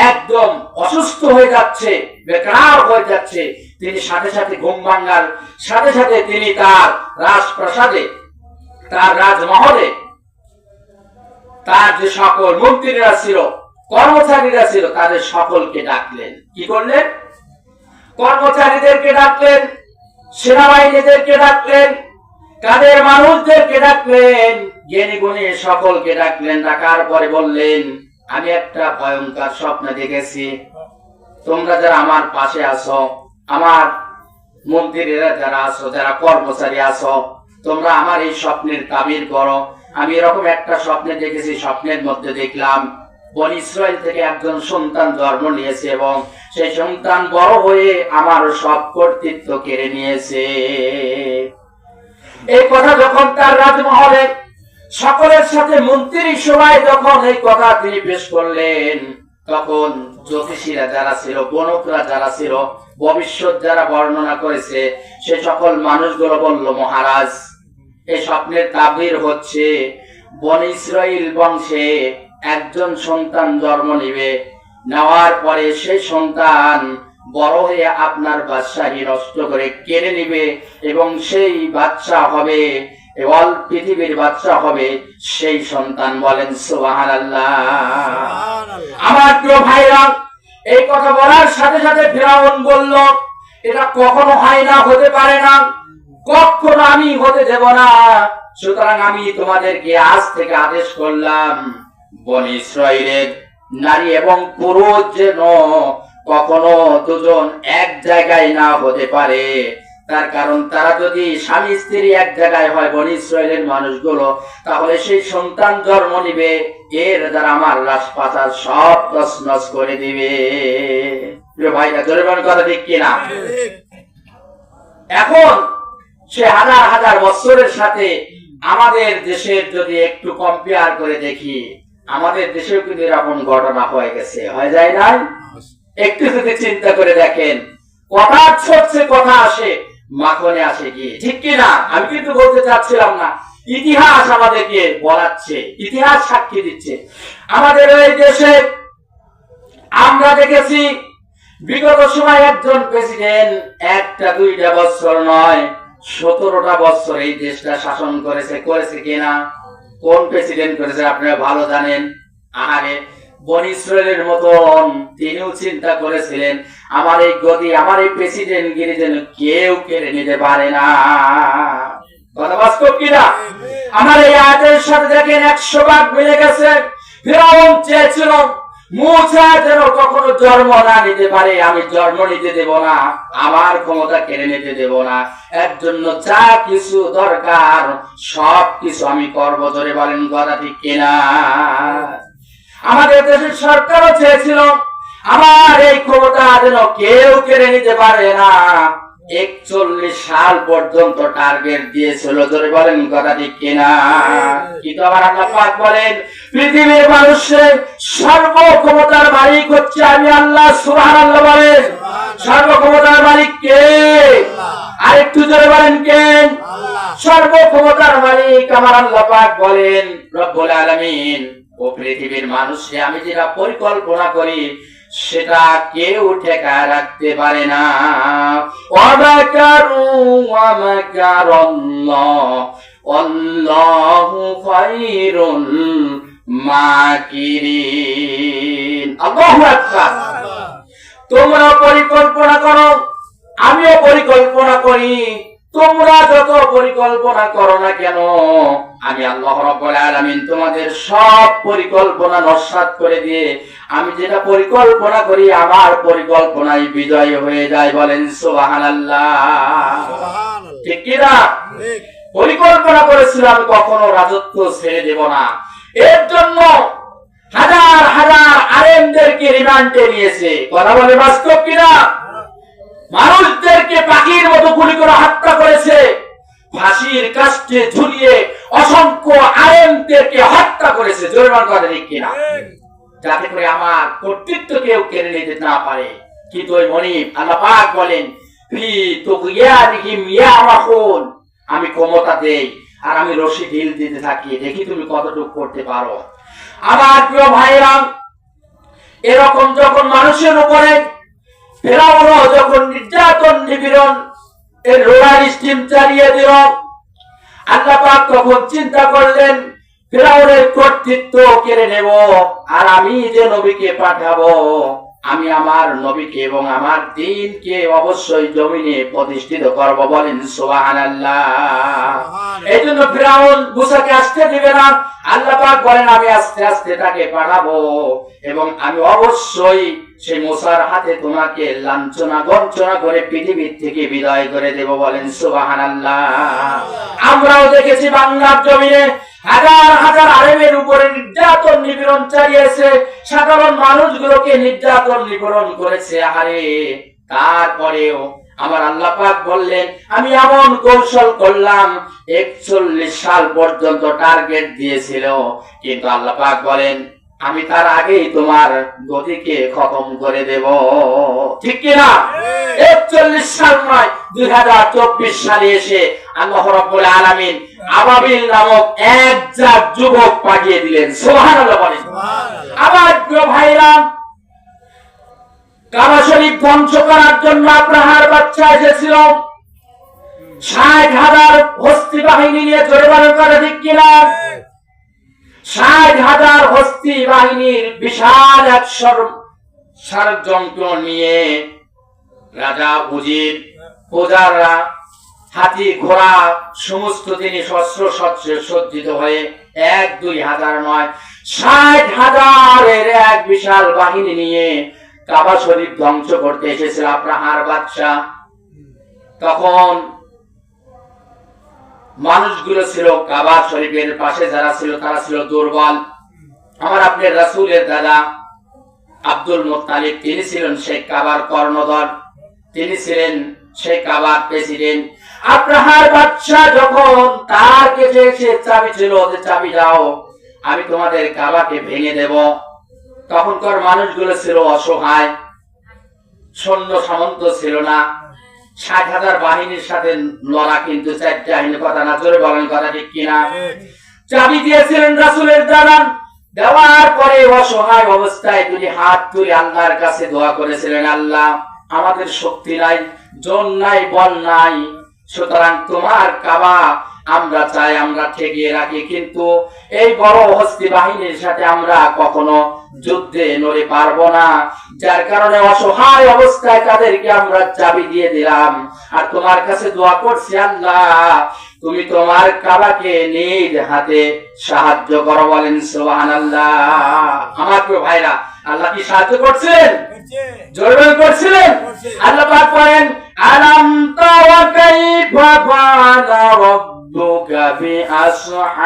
Speaker 1: একদম অসুস্থ হয়ে যাচ্ছে, বেকার হয়ে যাচ্ছে। তিনি সাথে সাথে ঘুম ভাঙার সাথে সাথে তিনি তার রাজপ্রাসাদে, তার রাজমহলে তার যে সকল মন্ত্রীরা ছিল, কর্মচারীরা ছিল, তাদের সকলকে ডাকলেন। কি করলেন? কর্মচারীদেরকে ডাকলেন, সেনাবাহিনীদেরকে ডাকলেন, কাদের মানুষদেরকে ডাকলেন, জ্ঞানী গুণী সকলকে ডাকলেন। ডাকার পরে বললেন, আমি একটা ভয়ঙ্কর স্বপ্ন দেখেছি। তোমরা যারা আমার পাশে আছো, আমার মন্ত্রীরা যারা আছো, যারা কর্মচারী আছো, তোমরা আমার এই স্বপ্নের তাবির করো। আমি এরকম একটা স্বপ্নে দেখেছি, স্বপ্নের মধ্যে দেখলাম বনী ইসরাইল থেকে একজন সন্তান জন্ম নিয়েছে এবং সেই সন্তান বড় হয়ে আমার সব কর্তৃত্ব কেড়ে নিয়েছে। এই কথা যখন তার রাজমহলে সকলের সাথে মন্ত্রী সভায় যখন এই কথা তিনি পেশ করলেন, তখন জ্যোতিষীরা যারা ছিল, গণকরা যারা ছিল, ভবিষ্যৎ যারা বর্ণনা করেছে, সে সকল মানুষগুলো বলল, মহারাজ, এই স্বপ্নের তাবির হচ্ছে বনী ইসরাইল বংশে একজন সন্তান জন্ম নিবে, নেওয়ার পরে সেই সন্তান বড় হয়ে আপনার বাদশাহী নষ্ট করে কেড়ে নিবে এবং সেই বাদশা হবে, অল পৃথিবীর বাদশা হবে সেই সন্তান। বলেন সুবহানাল্লাহ। আমার প্রিয় ভাইরা, এই কথা বলার সাথে সাথে ফিরাউন বলল, এটা কখনো হয় না, হতে পারে না, কখনো আমি হতে দেব না। সুতরাং আমি তোমাদেরকে আজ থেকে আদেশ করলাম, বনী ইসরাইলের নারী এবং পুরুষ যেন কখনো দুজন এক জায়গায় না হতে পারে। তার কারণ তারা যদি স্বামী স্ত্রী এক জায়গায় হয়, বনী ইসরাইলের মানুষগুলো, তাহলে সেই সন্তান জন্ম নিবে, এর দ্বারা আমার রাজপ্রাসাদ সব তছনছ করে দিবে। ভাইরা জোরে বলেন কথা ঠিক কিনা? এখন সে হাজার হাজার বছরের সাথে আমাদের দেশের যদি একটু কম্পেয়ার করে দেখি, আমাদের দেশেও কিন্তু এরকম ঘটনা হয়ে গেছে, হয়ে যায় না? একটু যদি চিন্তা করে দেখেন, কথা ছড়ছে, কথা আসে, মাখনে আসে গিয়ে, ঠিক কিনা? আমি কিন্তু বলতে চাচ্ছিলাম না, ইতিহাস আমাদেরকে বলাচ্ছে, ইতিহাস সাক্ষী দিচ্ছে। আমাদের এই দেশে আমরা দেখেছি বিগত সময় একজন প্রেসিডেন্ট একটা দুইটা বছর নয়, 17টা বছর এই দেশটা শাসন করেছে কিনা? কোন প্রেসিডেন্ট করেছে আপনারা ভালো জানেন। আরে বনী ইসরাইলের মতন তিনিও চিন্তা করেছিলেন, আমার এই গদি, আমার এই প্রেসিডেন্ট গিরি যেন কেউ কেড়ে নিতে পারে না। কথা বাস্তব কিনা? আমার এই আয়াতের সাথে দেখেন 100 ভাগ মিলে গেছে। ফিরাউন চেয়েছিল মুসা যেন কখনো জন্ম না নিতে পারে, আমি জন্ম নিতে দেব না, আমার ক্ষমতা কেড়ে নিতে দেব না, এর জন্য যা কিছু দরকার সব কিছু আমি করব। জোরে বলেন কথা ঠিক কিনা? আমাদের দেশের সরকারও চেয়েছিল আমার এই ক্ষমতা যেন কেউ কেড়ে নিতে পারে না, 41 সাল পর্যন্ত টার্গেট দিয়েছিল। জোরে বলেন কথা ঠিক কিনা? কিন্তু আমার আল্লাহ পাক বলেন পৃথিবীর মানুষের সর্বক্ষমতার মালিক হচ্ছে আমি আল্লাহ। সুবহানাল্লাহ বলেন। সর্বক্ষমতার মালিক কে? আরেকটু জোরে বলেন কে? সর্বক্ষমতার মালিক আমার আল্লাহ পাক বলেন রব্বুল আলামিন। ও পৃথিবীর মানুষে আমি যেটা পরিকল্পনা করি সেটা কেউ ঠেকা রাখতে পারে না। ওয়ামাকারু ওয়ামাকারাল্লাহ আল্লাহু খায়রুল মাকিরিন। আল্লাহু আকবার। তোমরা পরিকল্পনা করো, আমিও পরিকল্পনা করি। তোমরা যত পরিকল্পনা করো না কেন, আমি আল্লাহ রাব্বুল আলামিন তোমাদের সব পরিকল্পনা নস্যাৎ করে দিয়ে আমি যেটা পরিকল্পনা করি আমার পরিকল্পনায় বিজয় হয়ে যায়। বলেন সুবহানাল্লাহ। ঠিক কি না? পরিকল্পনা করেছিলাম আমি কখনো রাজত্ব ছেড়ে দেব না। এর জন্য হাজার হাজার আলেমদেরকে রিমান্ডে নিয়েছে। কথা বলে বাস্তব কিনা? মানুষদেরকে পাখির মতো গুলি করে হত্যা করেছে, ফাঁসির কাস্টে ঝুলিয়ে অসংখ্য আলেমদেরকে হত্যা করেছে। জোরে বলেন কথা ঠিক কিনা? যাতে করে আমার কর্তৃত্ব কেউ কেড়ে নিতে না পারে। কিন্তু ওই মনিব আল্লাহ পাক বলেন ফি তুগয়ানিহিম ইয়ামাহুন, আমি ক্ষমতা দেই আর আমি রশি ঢিল দিতে থাকি, দেখি তুমি কতটুকু করতে পারো। আমার প্রিয় ভাইরা, এরকম যখন মানুষের উপরে ফেরাউন যখন নির্যাতন নিপীড়ন এর রোলার স্টিম চালিয়ে দিল, আল্লাহ পাক তখন চিন্তা করলেন ফেরাউনের কর্তৃত্ব কেড়ে নেব আর আমি যে নবীকে পাঠাবো, আমি আমার নবীকে এবং আমার দ্বীনকে অবশ্যই জমিনে প্রতিষ্ঠিত করব। বলেন সুবহানাল্লাহ। এই জন্য ফিরাউন মুসাকে আসতে দিবে না। আল্লাহ পাক বলেন আমি আস্তে আস্তে তাকে পাঠাবো এবং আমি অবশ্যই সেই মুসার হাতে তোমাকে লাঞ্ছনা গঞ্জনা করে পৃথিবীর থেকে বিদায় করে দেব। বলেন সুবহানাল্লাহ। আমরাও দেখেছি বাংলার জমিনে হাজার হাজার আলেমের উপরে নির্যাতন নিপীড়ন চালিয়েছে, সাধারণ মানুষগুলোকে নির্যাতন নিপীড়ন করেছে। আরে তারপরেও আমার আল্লাহ পাক বললেন আমি এমন কৌশল করলাম। 41 সাল পর্যন্ত টার্গেট দিয়েছিল, কিন্তু আল্লাহ পাক বলেন আমি তার আগেই তোমার গতিকে খতম করে দেব। ঠিক কিনা? 41 সাল নয়, 2024 সালে এসে আল্লাহ রাব্বুল আলামিন আবাবিল নামক এক জাত যুবক পাঠিয়ে দিলেন। সুবহানাল্লাহ বলেন। আমার প্রিয় ভাইরা, কাবা শরীফ ধ্বংস করার জন্য আব্রাহার বাচ্চা এসেছিল 60,000 হস্তি বাহিনী নিয়ে। জোরে বলেন কথা ঠিক কিনা? 60,000 হস্তি বাহিনীর বিশাল এক ষড়যন্ত্র নিয়ে রাজা উজির প্রজারা হাতি ঘোড়া সমস্ত তিনি শস্ত্র শস্ত্রে সজ্জিত হয়ে 1-2 নয় 60,000-এর এক বিশাল বাহিনী নিয়ে কাবা শরীফ ধ্বংস করতে এসেছিল আব্রাহার বাদশা। তখন মানুষগুলো ছিল কাবা শরীফের পাশে যারা ছিল তারা ছিল দুর্বল। আমার আপনার রাসূলের দাদা আব্দুল মুত্তালিব তিনি ছিলেন সেই কাবার কর্ণধর, তিনি ছিলেন সেই কাবার প্রেসিডেন্ট। আব্রাহার বাদশা যখন তার কাছে এসে চাবি ছিল, যে চাবি দাও আমি তোমাদের কাবাকে ভেঙে দেব, তখনকার মানুষগুলো ছিল অসহায়, সৈন্য সামন্ত ছিল না। 60,000 বাহিনীর সাথে লড়া কিন্তু 4 বাহিনীর কথা না। জোরে বলেন কথা ঠিক কিনা? চাবি দিয়েছিলেন রাসূলের দাদা, দেওয়ার পরে অসহায় অবস্থায় তিনি হাত তুলে আল্লাহর কাছে দোয়া করেছিলেন, আল্লাহ আমাদের শক্তি নাই, জন নাই, বল নাই, সুতরাং তোমার কাবা আমরা চাই আমরা ঠেকিয়ে রাখি, কিন্তু এই বড় হস্তি বাহিনীর সাথে আমরা কখনো যুদ্ধে নড়ে পারবো না, যার কারণে অসহায় অবস্থায় তাদেরকে আমরা চাবি দিয়ে দিলাম আর তোমার কাছে দোয়া করছি আল্লাহ তুমি তোমার কাবাকে নিজ হাতে সাহায্য করো। বলেন সুবহানাল্লাহ। আমার প্রিয় ভাইরা, আল্লাহ কি সাহায্য করছিলেন? জোরে করছিলেন। আল্লাহ পাক বলেন আলাম তারা কাইফা ফাআলা রাব্বুকা বিআসহাবিল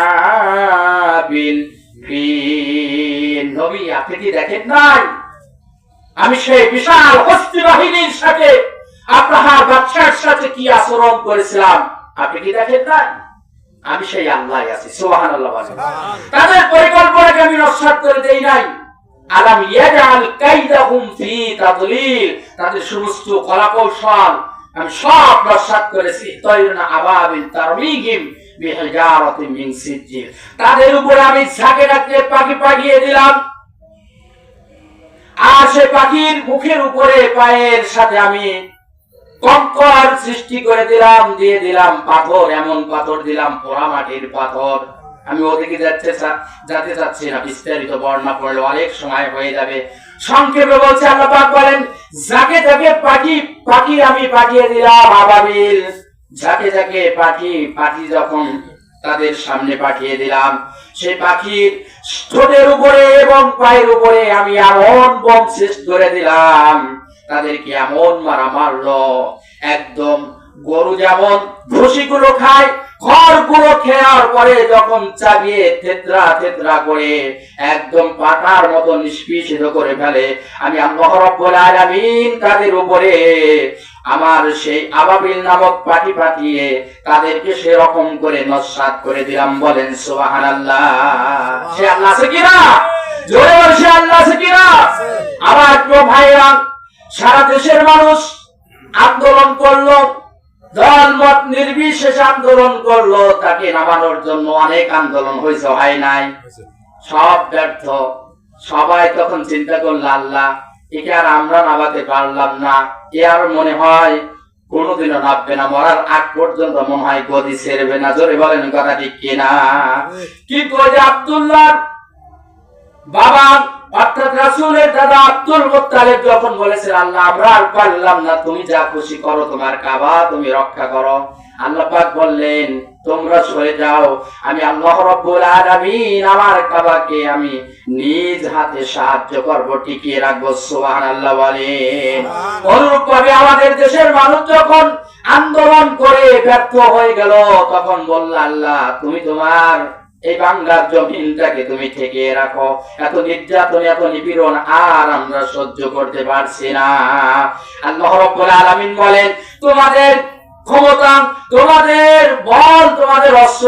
Speaker 1: ফিল। নবী আপনি কি দেখেন নাই আমি সেই বিশাল হস্তি বাহিনীর সাথে আব্রাহার বাদশার সাথে কি আচরণ করেছিলাম আপনি কি দেখেন না? আমি সেই আল্লাহ আছি, সুবহানাল্লাহ বলেন। তাদের পরিকল্পনাকে আমি নস্যাৎ করে দেই নাই। আলাম ইয়াজআল কাইদাহুম ফি তাদলিল, তাদের সমস্ত কলাকৌশল আমি সব নস্যাৎ করেছি। তায়রুনা আবাবিল তারমিহিম বিহিজারাতিন মিন সিজ্জিল, তাদের উপরে আমি ঝাঁকে ঝাঁকে পাখি পাঠিয়ে দিলাম, আর সে পাখির মুখের উপরে পায়ের সাথে আমি কঙ্কর সৃষ্টি করে দিলাম, দিয়ে দিলাম পাথর, এমন পাথর দিলাম পোড়া মাটির পাথর। আমি ওদিকে যেতে চাচ্ছি না, বিস্তারিত বর্ণনা করলে অনেক সময় হয়ে যাবে। সংক্ষেপে বলছে আল্লাহ পাক বলেন, যাকে যাকে পাখি আমি পাঠিয়ে দিলাম আবাবিল, যাকে যাকে পাখি যখন তাদের সামনে পাঠিয়ে দিলাম, সেই পাখির ঠোঁটের উপরে এবং পায়ের উপরে আমি এমন বোম শেষ করে দিলাম, তাদেরকে এমন মারা মারলো একদম গরু যেমন ভুসিগুলো খায়, খড়গুলো খাওয়ার পরে যখন চাবিয়ে থেতরা থেতরা করে একদম পাটার মতো নিষ্পিষিত করে ফেলে, আমি আল্লাহ রাব্বুল আলামিন তাদের উপরে আমার সেই আবাবিল নামক পাখি পাঠিয়ে তাদেরকে সেরকম করে নস্যাৎ করে দিলাম। বলেন সুবহানাল্লাহ। সে আল্লাহ আছে কিনা? জোরে বল, সে আল্লাহ আছে কিনা? আমার প্রিয় ভাইরা, সারা দেশের মানুষ আন্দোলন করলো, দল মত নির্বিশেষে আন্দোলন করলো, তাকে নামানোর জন্য অনেক আন্দোলন হয়েছে, হয় নাই? সব ব্যর্থ। সবাই তখন চিন্তা করলো, আল্লাহ একে আর আমরা নামাতে পারলাম না, এ আর মনে হয় কোনোদিনও নামবে না, মরার আগ পর্যন্ত মনে হয় গদি ছেড়বে না। জোরে বলেন কথা ঠিক কিনা? কিন্তু ওই যে আব্দুল্লাহ বাবা অর্থাৎ রাসূলের দাদা আব্দুল মুত্তালিব যখন বলেছেন, আল্লাহ আমরা আর পারলাম না, তুমি যা খুশি করো, তোমার কাবা তুমি রক্ষা করো, আল্লাহ পাক বললেন তোমরা সরে যাও, আমি আল্লাহ রাব্বুল আলামিন আমার কাবাকে আমি নিজ হাতে সাহায্য করব, টিকিয়ে রাখবো। সুবহানাল্লাহ বলেন। অনুরূপভাবে আমাদের দেশের মানুষ যখন আন্দোলন করে ব্যর্থ হয়ে গেল, তখন বলল, আল্লাহ তুমি তোমার এই বাংলার জমিনটাকে তুমি ঠেকিয়ে রাখো, এত নির্যাতন এত নিপীড়ন আর আমরা সহ্য করতে পারছি না। আল্লাহ রাব্বুল আলামিন বলেন, তোমাদের ক্ষমতা, তোমাদের বল, তোমাদের অস্ত্র